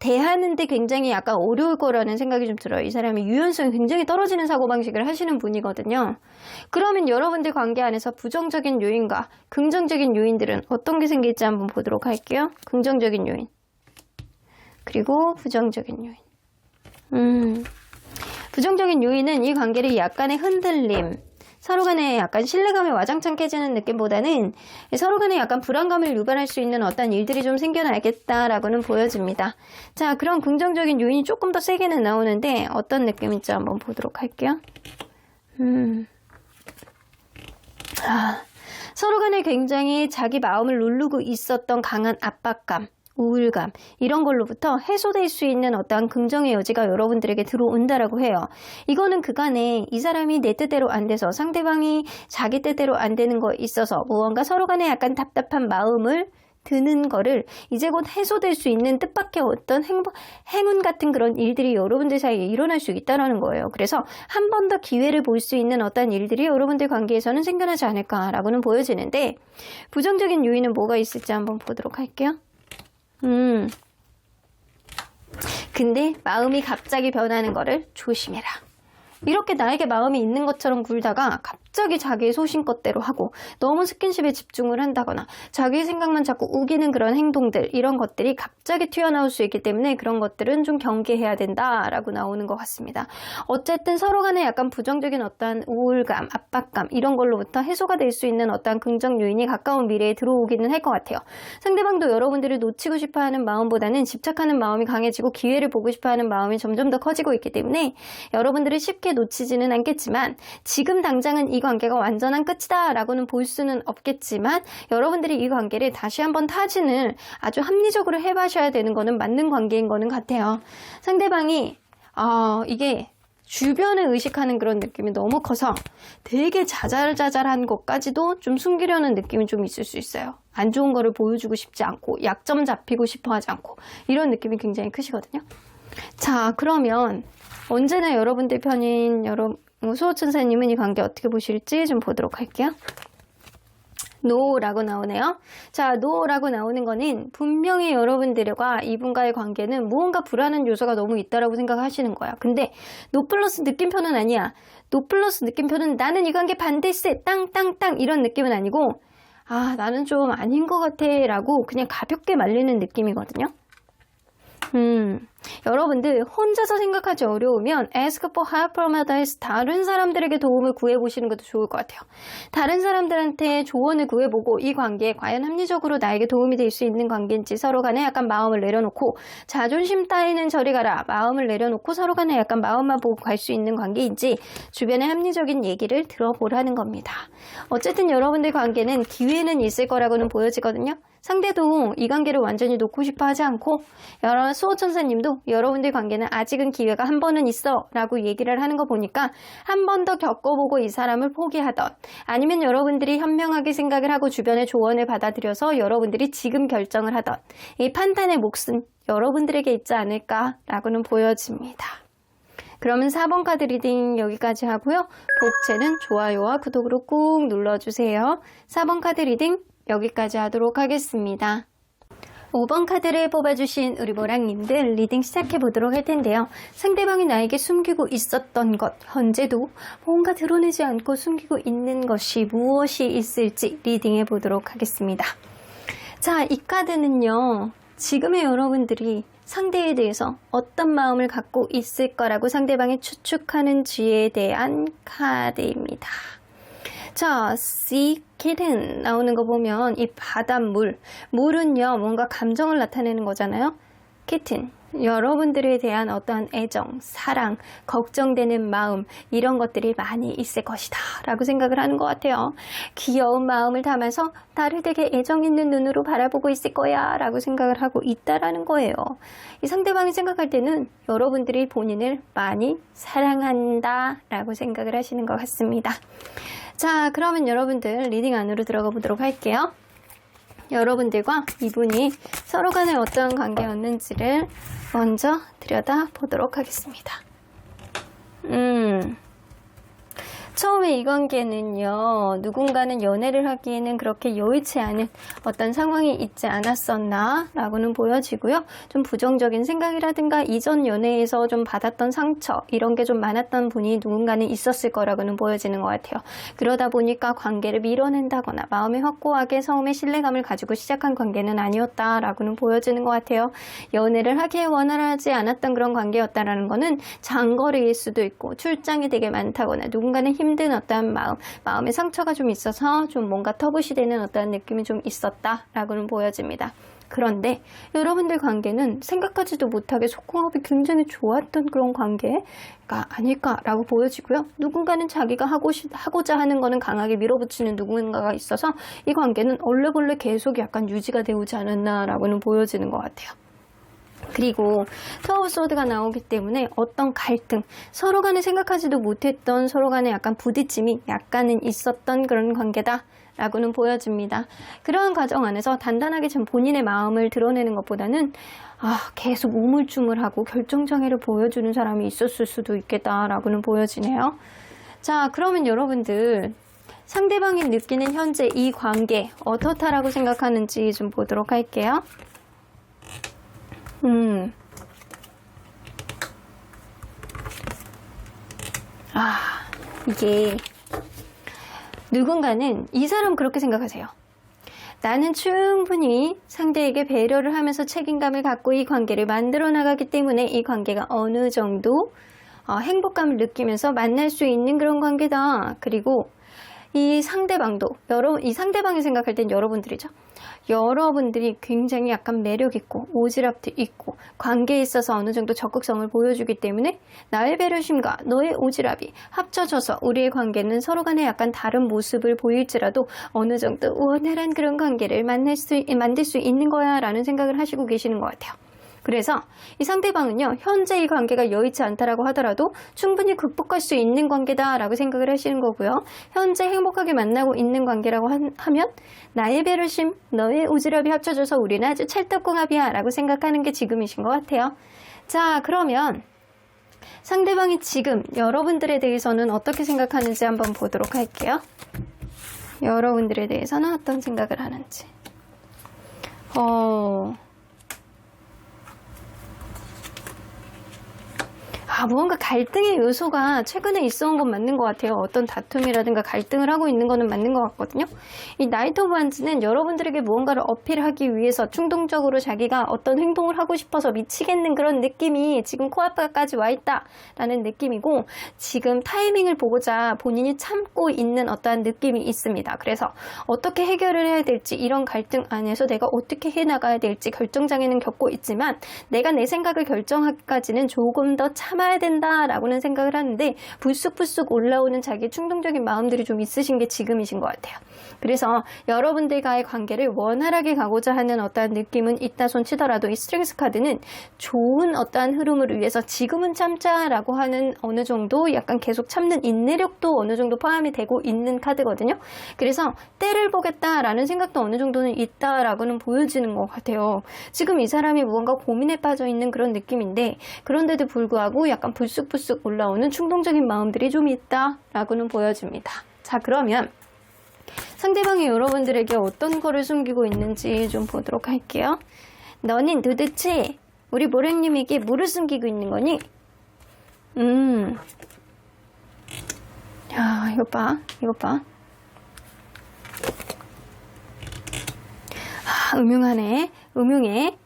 대하는데 굉장히 약간 어려울 거라는 생각이 좀 들어요. 이 사람이 유연성이 굉장히 떨어지는 사고방식을 하시는 분이거든요. 그러면 여러분들 관계 안에서 부정적인 요인과 긍정적인 요인들은 어떤 게 생길지 한번 보도록 할게요. 긍정적인 요인. 그리고 부정적인 요인. 부정적인 요인은 이 관계를 약간의 흔들림, 서로 간에 약간 신뢰감이 와장창 깨지는 느낌보다는 서로 간에 약간 불안감을 유발할 수 있는 어떤 일들이 좀 생겨나겠다라고는 보여집니다. 자, 그런 긍정적인 요인이 조금 더 세게는 나오는데 어떤 느낌인지 한번 보도록 할게요. 서로 간에 굉장히 자기 마음을 누르고 있었던 강한 압박감, 우울감, 이런 걸로부터 해소될 수 있는 어떠한 긍정의 여지가 여러분들에게 들어온다라고 해요. 이거는 그간에 이 사람이 내 뜻대로 안 돼서 상대방이 자기 뜻대로 안 되는 거에 있어서 무언가 서로 간에 약간 답답한 마음을 드는 거를 이제 곧 해소될 수 있는 뜻밖의 어떤 행운 같은 그런 일들이 여러분들 사이에 일어날 수 있다는 거예요. 그래서 한 번 더 기회를 볼 수 있는 어떤 일들이 여러분들 관계에서는 생겨나지 않을까라고는 보여지는데, 부정적인 요인은 뭐가 있을지 한번 보도록 할게요. 근데 마음이 갑자기 변하는 거를 조심해라. 이렇게 나에게 마음이 있는 것처럼 굴다가 갑자기 자기의 소신껏대로 하고 너무 스킨십에 집중을 한다거나 자기 생각만 자꾸 우기는 그런 행동들, 이런 것들이 갑자기 튀어나올 수 있기 때문에 그런 것들은 좀 경계해야 된다라고 나오는 것 같습니다. 어쨌든 서로 간에 약간 부정적인 어떠한 우울감, 압박감 이런 걸로부터 해소가 될 수 있는 어떠한 긍정 요인이 가까운 미래에 들어오기는 할 것 같아요. 상대방도 여러분들을 놓치고 싶어하는 마음보다는 집착하는 마음이 강해지고 기회를 보고 싶어하는 마음이 점점 더 커지고 있기 때문에 여러분들을 쉽게 놓치지는 않겠지만 지금 당장은 이 관계가 완전한 끝이다 라고는 볼 수는 없겠지만 여러분들이 이 관계를 다시 한번 타진을 아주 합리적으로 해봐셔야 되는 거는 맞는 관계인 거는 같아요. 상대방이 이게 주변을 의식하는 그런 느낌이 너무 커서 되게 자잘자잘한 것까지도 좀 숨기려는 느낌이 좀 있을 수 있어요. 안 좋은 거를 보여주고 싶지 않고 약점 잡히고 싶어 하지 않고 이런 느낌이 굉장히 크시거든요. 자, 그러면 언제나 여러분들 편인 수호천사님은 이 관계 어떻게 보실지 좀 보도록 할게요. 노라고 나오네요. 자, 노라고 나오는 거는 분명히 여러분들과 이분과의 관계는 무언가 불안한 요소가 너무 있다라고 생각하시는 거야. 근데 노 플러스 느낌표는 아니야. 노 플러스 느낌표는 나는 이 관계 반대세 땅땅땅 이런 느낌은 아니고 나는 좀 아닌 것 같아 라고 그냥 가볍게 말리는 느낌이거든요. 여러분들 혼자서 생각하기 어려우면 ask for help from others, 다른 사람들에게 도움을 구해보시는 것도 좋을 것 같아요. 다른 사람들한테 조언을 구해보고 이 관계에 과연 합리적으로 나에게 도움이 될 수 있는 관계인지 서로 간에 약간 마음을 내려놓고 자존심 따위는 저리 가라 마음을 내려놓고 서로 간에 약간 마음만 보고 갈 수 있는 관계인지 주변의 합리적인 얘기를 들어보라는 겁니다. 어쨌든 여러분들 관계는 기회는 있을 거라고는 보여지거든요. 상대도 이 관계를 완전히 놓고 싶어 하지 않고 수호천사님도 여러분들 관계는 아직은 기회가 한 번은 있어 라고 얘기를 하는 거 보니까 한 번 더 겪어보고 이 사람을 포기하던 아니면 여러분들이 현명하게 생각을 하고 주변의 조언을 받아들여서 여러분들이 지금 결정을 하던 이 판단의 몫은 여러분들에게 있지 않을까 라고는 보여집니다. 그러면 4번 카드 리딩 여기까지 하고요. 복채는 좋아요와 구독으로 꾹 눌러주세요. 4번 카드 리딩 여기까지 하도록 하겠습니다. 5번 카드를 뽑아주신 우리 모랑님들 리딩 시작해보도록 할 텐데요. 상대방이 나에게 숨기고 있었던 것, 현재도 뭔가 드러내지 않고 숨기고 있는 것이 무엇이 있을지 리딩해보도록 하겠습니다. 자, 이 카드는요. 지금의 여러분들이 상대에 대해서 어떤 마음을 갖고 있을 거라고 상대방이 추측하는지에 대한 카드입니다. 자, sea kitten 나오는 거 보면 이 바닷물, 물은요 뭔가 감정을 나타내는 거잖아요. kitten, 여러분들에 대한 어떠한 애정, 사랑, 걱정되는 마음 이런 것들이 많이 있을 것이다 라고 생각을 하는 것 같아요. 귀여운 마음을 담아서 나를 되게 애정 있는 눈으로 바라보고 있을 거야 라고 생각을 하고 있다라는 거예요. 이 상대방이 생각할 때는 여러분들이 본인을 많이 사랑한다 라고 생각을 하시는 것 같습니다. 자, 그러면 여러분들 리딩 안으로 들어가 보도록 할게요. 여러분들과 이분이 서로 간에 어떤 관계였는지를 먼저 들여다보도록 하겠습니다. 처음에 이 관계는요, 누군가는 연애를 하기에는 그렇게 여의치 않은 어떤 상황이 있지 않았었나 라고는 보여지고요. 좀 부정적인 생각이라든가 이전 연애에서 좀 받았던 상처 이런 게 좀 많았던 분이 누군가는 있었을 거라고는 보여지는 것 같아요. 그러다 보니까 관계를 밀어낸다거나 마음이 확고하게 처음에 신뢰감을 가지고 시작한 관계는 아니었다라고는 보여지는 것 같아요. 연애를 하기에 원활하지 않았던 그런 관계였다라는 거는 장거리일 수도 있고 출장이 되게 많다거나 누군가는 힘든 어떠한 마음의 상처가 좀 있어서 좀 뭔가 터부시 되는 어떠한 느낌이 좀 있었다라고는 보여집니다. 그런데 여러분들 관계는 생각하지도 못하게 소통합이 굉장히 좋았던 그런 관계가 아닐까라고 보여지고요. 누군가는 자기가 하고자 하는 거는 강하게 밀어붙이는 누군가가 있어서 이 관계는 얼레벌레 계속 약간 유지가 되지 않았나라고는 보여지는 것 같아요. 그리고 투어 오브 소드가 나오기 때문에 어떤 갈등, 서로 간에 생각하지도 못했던 서로 간에 약간 부딪힘이 약간은 있었던 그런 관계다 라고는 보여집니다. 그런 과정 안에서 단단하게 좀 본인의 마음을 드러내는 것보다는 계속 우물쭈물하고 결정장애를 보여주는 사람이 있었을 수도 있겠다라고는 보여지네요. 자, 그러면 여러분들 상대방이 느끼는 현재 이 관계 어떻다라고 생각하는지 좀 보도록 할게요. 이게 누군가는 이 사람 그렇게 생각하세요. 나는 충분히 상대에게 배려를 하면서 책임감을 갖고 이 관계를 만들어 나가기 때문에 이 관계가 어느 정도 행복감을 느끼면서 만날 수 있는 그런 관계다. 그리고 이 상대방도, 이 상대방이 생각할 땐 여러분들이죠. 여러분들이 굉장히 약간 매력있고 오지랖도 있고 관계에 있어서 어느 정도 적극성을 보여주기 때문에 나의 배려심과 너의 오지랖이 합쳐져서 우리의 관계는 서로 간에 약간 다른 모습을 보일지라도 어느 정도 원활한 그런 관계를 만들 수 있는 거야 라는 생각을 하시고 계시는 것 같아요. 그래서 이 상대방은요, 현재 이 관계가 여의치 않다라고 하더라도 충분히 극복할 수 있는 관계다라고 생각을 하시는 거고요. 현재 행복하게 만나고 있는 관계라고 하면 나의 배려심, 너의 오지랖이 합쳐져서 우리는 아주 찰떡궁합이야 라고 생각하는 게 지금이신 것 같아요. 자, 그러면 상대방이 지금 여러분들에 대해서는 어떻게 생각하는지 한번 보도록 할게요. 여러분들에 대해서는 어떤 생각을 하는지. 무언가 갈등의 요소가 최근에 있어온 건 맞는 것 같아요. 어떤 다툼이라든가 갈등을 하고 있는 거는 맞는 것 같거든요. 이 나이트 오브 완즈는 여러분들에게 무언가를 어필하기 위해서 충동적으로 자기가 어떤 행동을 하고 싶어서 미치겠는 그런 느낌이 지금 코앞까지 와 있다라는 느낌이고, 지금 타이밍을 보고자 본인이 참고 있는 어떠한 느낌이 있습니다. 그래서 어떻게 해결을 해야 될지, 이런 갈등 안에서 내가 어떻게 해나가야 될지 결정장애는 겪고 있지만 내가 내 생각을 결정하기까지는 조금 더 참아야 된다라고는 생각을 하는데, 불쑥불쑥 올라오는 자기 충동적인 마음들이 좀 있으신 게 지금이신 것 같아요. 그래서 여러분들과의 관계를 원활하게 가고자 하는 어떠한 느낌은 있다 손 치더라도, 이 스트렝스 카드는 좋은 어떠한 흐름을 위해서 지금은 참자라고 하는 어느 정도 약간 계속 참는 인내력도 어느 정도 포함이 되고 있는 카드거든요. 그래서 때를 보겠다라는 생각도 어느 정도는 있다라고는 보여지는 것 같아요. 지금 이 사람이 무언가 고민에 빠져 있는 그런 느낌인데, 그런데도 불구하고 약간 불쑥불쑥 올라오는 충동적인 마음들이 좀 있다라고는 보여집니다. 자, 그러면 상대방이 여러분들에게 어떤 거를 숨기고 있는지 좀 보도록 할게요. 너는 도대체 우리 모랭님에게 뭐를 숨기고 있는 거니? 야, 이거 봐. 음흉하네. 음흉해.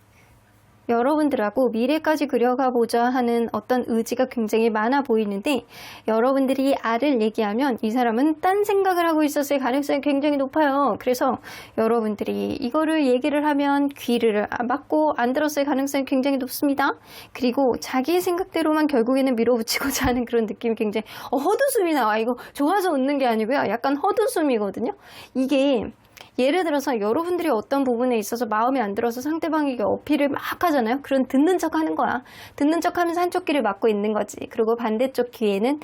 여러분들하고 미래까지 그려가보자 하는 어떤 의지가 굉장히 많아 보이는데, 여러분들이 알을 얘기하면 이 사람은 딴 생각을 하고 있었을 가능성이 굉장히 높아요. 그래서 여러분들이 이거를 얘기를 하면 귀를 막고 안 들었을 가능성이 굉장히 높습니다. 그리고 자기 생각대로만 결국에는 밀어붙이고자 하는 그런 느낌이 굉장히 헛웃음이 나와. 이거 좋아서 웃는 게 아니고요. 약간 헛웃음이거든요. 이게 예를 들어서 여러분들이 어떤 부분에 있어서 마음에 안 들어서 상대방에게 어필을 막 하잖아요. 그런 듣는 척 하는 거야. 듣는 척 하면서 한쪽 귀를 막고 있는 거지. 그리고 반대쪽 귀에는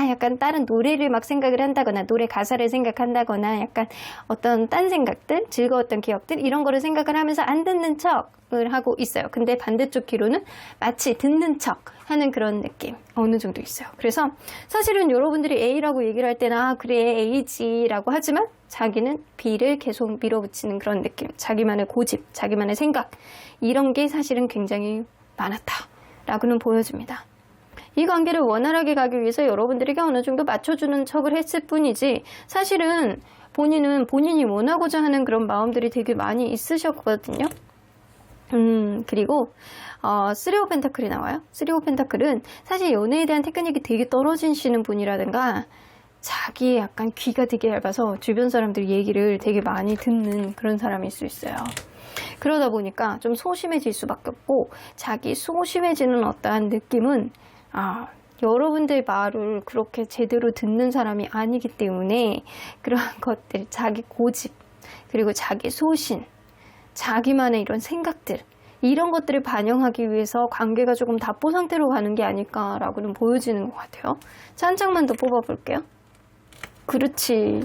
약간 다른 노래를 막 생각을 한다거나, 노래 가사를 생각한다거나, 약간 어떤 딴 생각들, 즐거웠던 기억들, 이런 거를 생각을 하면서 안 듣는 척을 하고 있어요. 근데 반대쪽 귀로는 마치 듣는 척 하는 그런 느낌 어느 정도 있어요. 그래서 사실은 여러분들이 A라고 얘기를 할 때는 그래 A지 라고 하지만 자기는 B를 계속 밀어붙이는 그런 느낌, 자기만의 고집, 자기만의 생각, 이런 게 사실은 굉장히 많았다 라고는 보여집니다. 이 관계를 원활하게 가기 위해서 여러분들에게 어느 정도 맞춰주는 척을 했을 뿐이지, 사실은 본인은 본인이 원하고자 하는 그런 마음들이 되게 많이 있으셨거든요. 그리고 3 오브 펜타클이 나와요. 3 오브 펜타클은 사실 연애에 대한 테크닉이 되게 떨어지시는 분이라든가, 자기 약간 귀가 되게 얇아서 주변 사람들 얘기를 되게 많이 듣는 그런 사람일 수 있어요. 그러다 보니까 좀 소심해질 수밖에 없고, 자기 소심해지는 어떠한 느낌은 여러분들 말을 그렇게 제대로 듣는 사람이 아니기 때문에 그런 것들, 자기 고집, 그리고 자기 소신, 자기만의 이런 생각들, 이런 것들을 반영하기 위해서 관계가 조금 답보 상태로 가는 게 아닐까라고는 보여지는 것 같아요. 자, 한 장만 더 뽑아볼게요. 그렇지.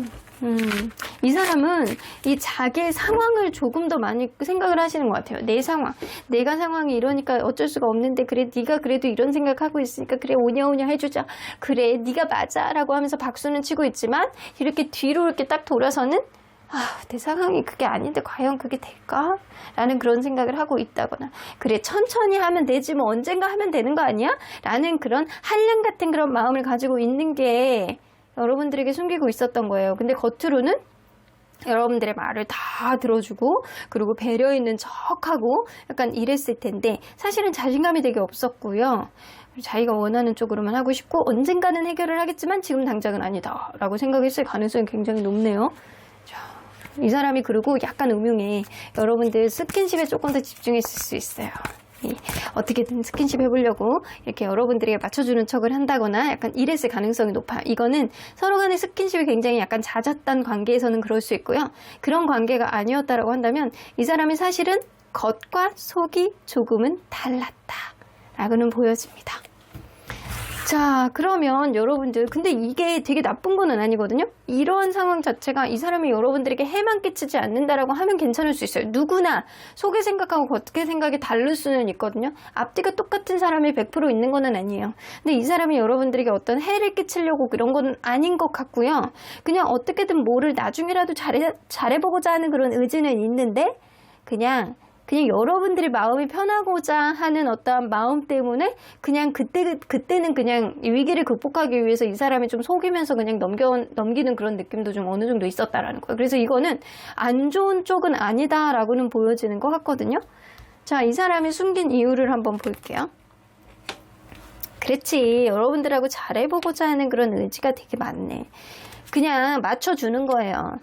이 사람은 이 자기의 상황을 조금 더 많이 생각을 하시는 것 같아요. 내 상황, 내가 상황이 이러니까 어쩔 수가 없는데, 그래 네가 그래도 이런 생각하고 있으니까 그래 오냐오냐 해주자, 그래 네가 맞아 라고 하면서 박수는 치고 있지만, 이렇게 뒤로 이렇게 딱 돌아서는 내 상황이 그게 아닌데 과연 그게 될까? 라는 그런 생각을 하고 있다거나, 그래 천천히 하면 되지 뭐 언젠가 하면 되는 거 아니야? 라는 그런 한량 같은 그런 마음을 가지고 있는 게 여러분들에게 숨기고 있었던 거예요. 근데 겉으로는 여러분들의 말을 다 들어주고 그리고 배려 있는 척하고 약간 이랬을 텐데 사실은 자신감이 되게 없었고요. 자기가 원하는 쪽으로만 하고 싶고 언젠가는 해결을 하겠지만 지금 당장은 아니다 라고 생각했을 가능성이 굉장히 높네요. 자, 이 사람이 그리고 약간 음흉해. 여러분들 스킨십에 조금 더 집중했을 수 있어요. 어떻게든 스킨십 해보려고 이렇게 여러분들에게 맞춰주는 척을 한다거나 약간 이랬을 가능성이 높아요. 이거는 서로 간의 스킨십이 굉장히 약간 잦았던 관계에서는 그럴 수 있고요. 그런 관계가 아니었다라고 한다면 이 사람이 사실은 겉과 속이 조금은 달랐다 라고는 보여집니다. 자, 그러면 여러분들 근데 이게 되게 나쁜 건 아니거든요. 이러한 상황 자체가 이 사람이 여러분들에게 해만 끼치지 않는다라고 하면 괜찮을 수 있어요. 누구나 속의 생각하고 겉의 생각이 다를 수는 있거든요. 앞뒤가 똑같은 사람이 100% 있는 건 아니에요. 근데 이 사람이 여러분들에게 어떤 해를 끼치려고 그런 건 아닌 것 같고요. 그냥 어떻게든 뭐를 나중에라도 잘해보고자 하는 그런 의지는 있는데 그냥 여러분들이 마음이 편하고자 하는 어떠한 마음 때문에 그냥 그때는 그냥 위기를 극복하기 위해서 이 사람이 좀 속이면서 그냥 넘기는 그런 느낌도 좀 어느 정도 있었다라는 거예요. 그래서 이거는 안 좋은 쪽은 아니다라고는 보여지는 것 같거든요. 자, 이 사람이 숨긴 이유를 한번 볼게요. 그렇지. 여러분들하고 잘해보고자 하는 그런 의지가 되게 많네. 그냥 맞춰주는 거예요.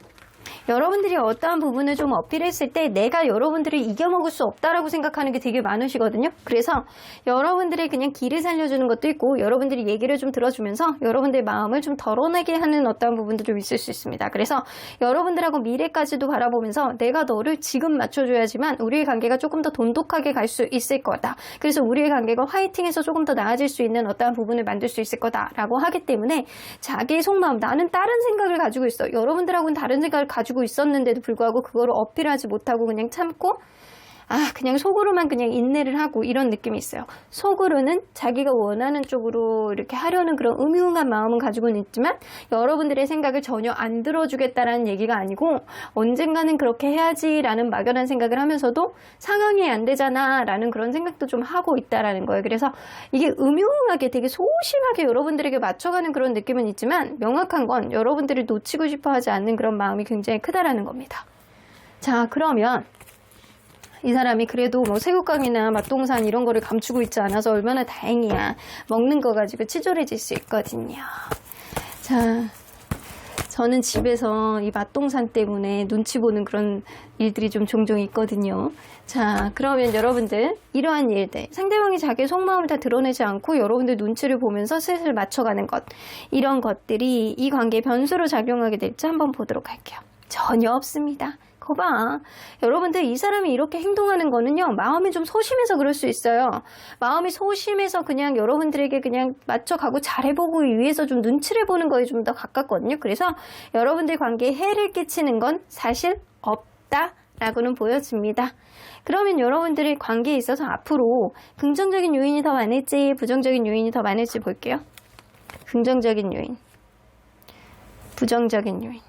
여러분들이 어떠한 부분을 좀 어필했을 때 내가 여러분들을 이겨먹을 수 없다라고 생각하는 게 되게 많으시거든요. 그래서 여러분들의 그냥 길을 살려주는 것도 있고 여러분들이 얘기를 좀 들어주면서 여러분들의 마음을 좀 덜어내게 하는 어떠한 부분도 좀 있을 수 있습니다. 그래서 여러분들하고 미래까지도 바라보면서 내가 너를 지금 맞춰줘야지만 우리의 관계가 조금 더 돈독하게 갈 수 있을 거다. 그래서 우리의 관계가 화이팅해서 조금 더 나아질 수 있는 어떠한 부분을 만들 수 있을 거다라고 하기 때문에 자기의 속마음 나는 다른 생각을 가지고 있어. 여러분들하고는 다른 생각을 가지고 있었는데도 불구하고 그거를 어필하지 못하고 그냥 참고 그냥 속으로만 그냥 인내를 하고 이런 느낌이 있어요. 속으로는 자기가 원하는 쪽으로 이렇게 하려는 그런 음흉한 마음은 가지고는 있지만 여러분들의 생각을 전혀 안 들어주겠다라는 얘기가 아니고 언젠가는 그렇게 해야지라는 막연한 생각을 하면서도 상황이 안 되잖아 라는 그런 생각도 좀 하고 있다라는 거예요. 그래서 이게 음흉하게 되게 소심하게 여러분들에게 맞춰가는 그런 느낌은 있지만 명확한 건 여러분들이 놓치고 싶어 하지 않는 그런 마음이 굉장히 크다라는 겁니다. 자, 그러면 이 사람이 그래도 뭐 새우깡이나 맛동산 이런 거를 감추고 있지 않아서 얼마나 다행이야. 먹는 거 가지고 치졸해질 수 있거든요. 자, 저는 집에서 이 맛동산 때문에 눈치 보는 그런 일들이 좀 종종 있거든요. 자, 그러면 여러분들 이러한 일들 상대방이 자기 속마음을 다 드러내지 않고 여러분들 눈치를 보면서 슬슬 맞춰가는 것 이런 것들이 이 관계에 변수로 작용하게 될지 한번 보도록 할게요. 전혀 없습니다. 거봐. 여러분들 이 사람이 이렇게 행동하는 거는요. 마음이 좀 소심해서 그럴 수 있어요. 마음이 소심해서 그냥 여러분들에게 그냥 맞춰가고 잘해보고 위해서 좀 눈치를 보는 거에 좀 더 가깝거든요. 그래서 여러분들 관계에 해를 끼치는 건 사실 없다라고는 보여집니다. 그러면 여러분들의 관계에 있어서 앞으로 긍정적인 요인이 더 많을지 부정적인 요인이 더 많을지 볼게요. 긍정적인 요인, 부정적인 요인.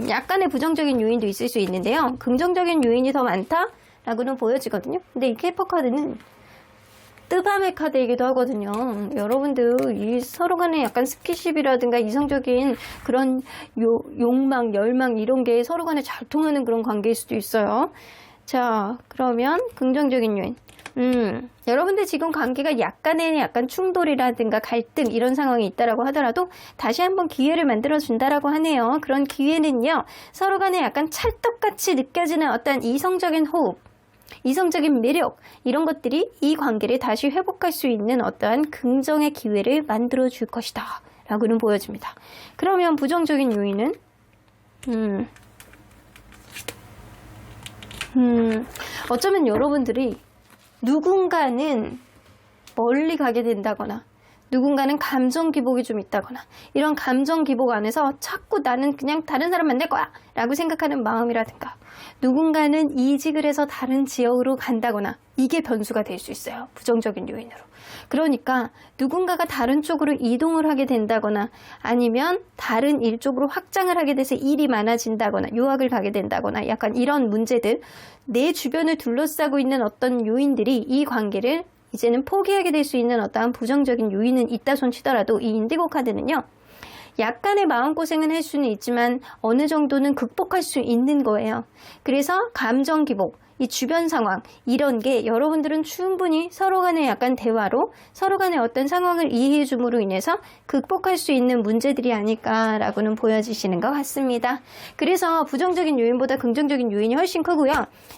약간의 부정적인 요인도 있을 수 있는데요. 긍정적인 요인이 더 많다라고는 보여지거든요. 근데 이 캐퍼 카드는 뜨밤의 카드이기도 하거든요. 여러분들 이 서로 간에 약간 스킨십이라든가 이성적인 그런 욕망, 열망 이런 게 서로 간에 잘 통하는 그런 관계일 수도 있어요. 자, 그러면 긍정적인 요인. 여러분들 지금 관계가 약간 충돌이라든가 갈등 이런 상황이 있다라고 하더라도 다시 한번 기회를 만들어 준다라고 하네요. 그런 기회는요, 서로 간에 약간 찰떡같이 느껴지는 어떤 이성적인 호흡, 이성적인 매력 이런 것들이 이 관계를 다시 회복할 수 있는 어떠한 긍정의 기회를 만들어 줄 것이다 라고는 보여집니다. 그러면 부정적인 요인은 어쩌면 여러분들이 누군가는 멀리 가게 된다거나 누군가는 감정 기복이 좀 있다거나 이런 감정 기복 안에서 자꾸 나는 그냥 다른 사람 만날 거야 라고 생각하는 마음이라든가 누군가는 이직을 해서 다른 지역으로 간다거나 이게 변수가 될 수 있어요. 부정적인 요인으로. 그러니까 누군가가 다른 쪽으로 이동을 하게 된다거나 아니면 다른 일 쪽으로 확장을 하게 돼서 일이 많아진다거나 유학을 가게 된다거나 약간 이런 문제들 내 주변을 둘러싸고 있는 어떤 요인들이 이 관계를 이제는 포기하게 될 수 있는 어떠한 부정적인 요인은 있다 손 치더라도 이 인디고 카드는요. 약간의 마음고생은 할 수는 있지만 어느 정도는 극복할 수 있는 거예요. 그래서 감정 기복, 이 주변 상황 이런 게 여러분들은 충분히 서로 간의 약간 대화로 서로 간의 어떤 상황을 이해해 줌으로 인해서 극복할 수 있는 문제들이 아닐까라고는 보여지시는 것 같습니다. 그래서 부정적인 요인보다 긍정적인 요인이 훨씬 크고요.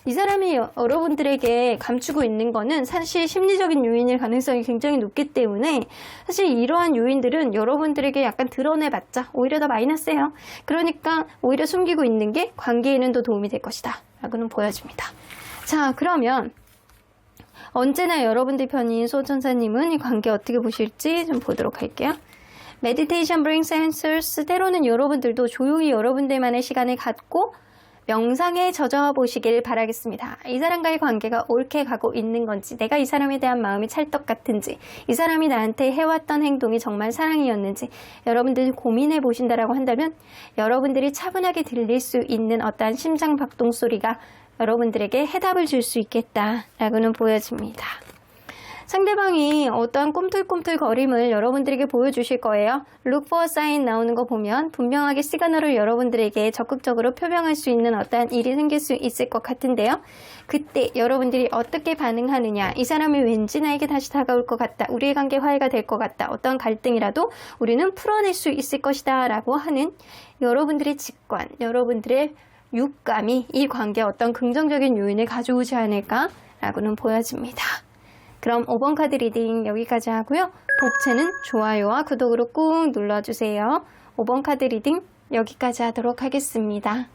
이 사람이 여러분들에게 감추고 있는 거는 사실 심리적인 요인일 가능성이 굉장히 높기 때문에 사실 이러한 요인들은 여러분들에게 약간 드러내봤자 오히려 더 마이너스예요. 그러니까 오히려 숨기고 있는 게 관계에는 더 도움이 될 것이다 라고는 보여집니다. 자, 그러면 언제나 여러분들 편인 소천사님은 이 관계 어떻게 보실지 좀 보도록 할게요. Meditation brings answers. 때로는 여러분들도 조용히 여러분들만의 시간을 갖고 명상에 젖어 보시길 바라겠습니다. 이 사람과의 관계가 옳게 가고 있는 건지, 내가 이 사람에 대한 마음이 찰떡 같은지, 이 사람이 나한테 해왔던 행동이 정말 사랑이었는지 여러분들이 고민해 보신다라고 한다면 여러분들이 차분하게 들릴 수 있는 어떠한 심장 박동 소리가 여러분들에게 해답을 줄 수 있겠다라고는 보여집니다. 상대방이 어떠한 꿈틀꿈틀 거림을 여러분들에게 보여주실 거예요. Look for a sign 나오는 거 보면 분명하게 시그널을 여러분들에게 적극적으로 표명할 수 있는 어떠한 일이 생길 수 있을 것 같은데요. 그때 여러분들이 어떻게 반응하느냐, 이 사람이 왠지 나에게 다시 다가올 것 같다, 우리의 관계 화해가 될 것 같다, 어떤 갈등이라도 우리는 풀어낼 수 있을 것이다 라고 하는 여러분들의 직관, 여러분들의 육감이 이 관계에 어떤 긍정적인 요인을 가져오지 않을까라고는 보여집니다. 그럼 5번 카드 리딩 여기까지 하고요. 복채는 좋아요와 구독으로 꾹 눌러주세요. 5번 카드 리딩 여기까지 하도록 하겠습니다.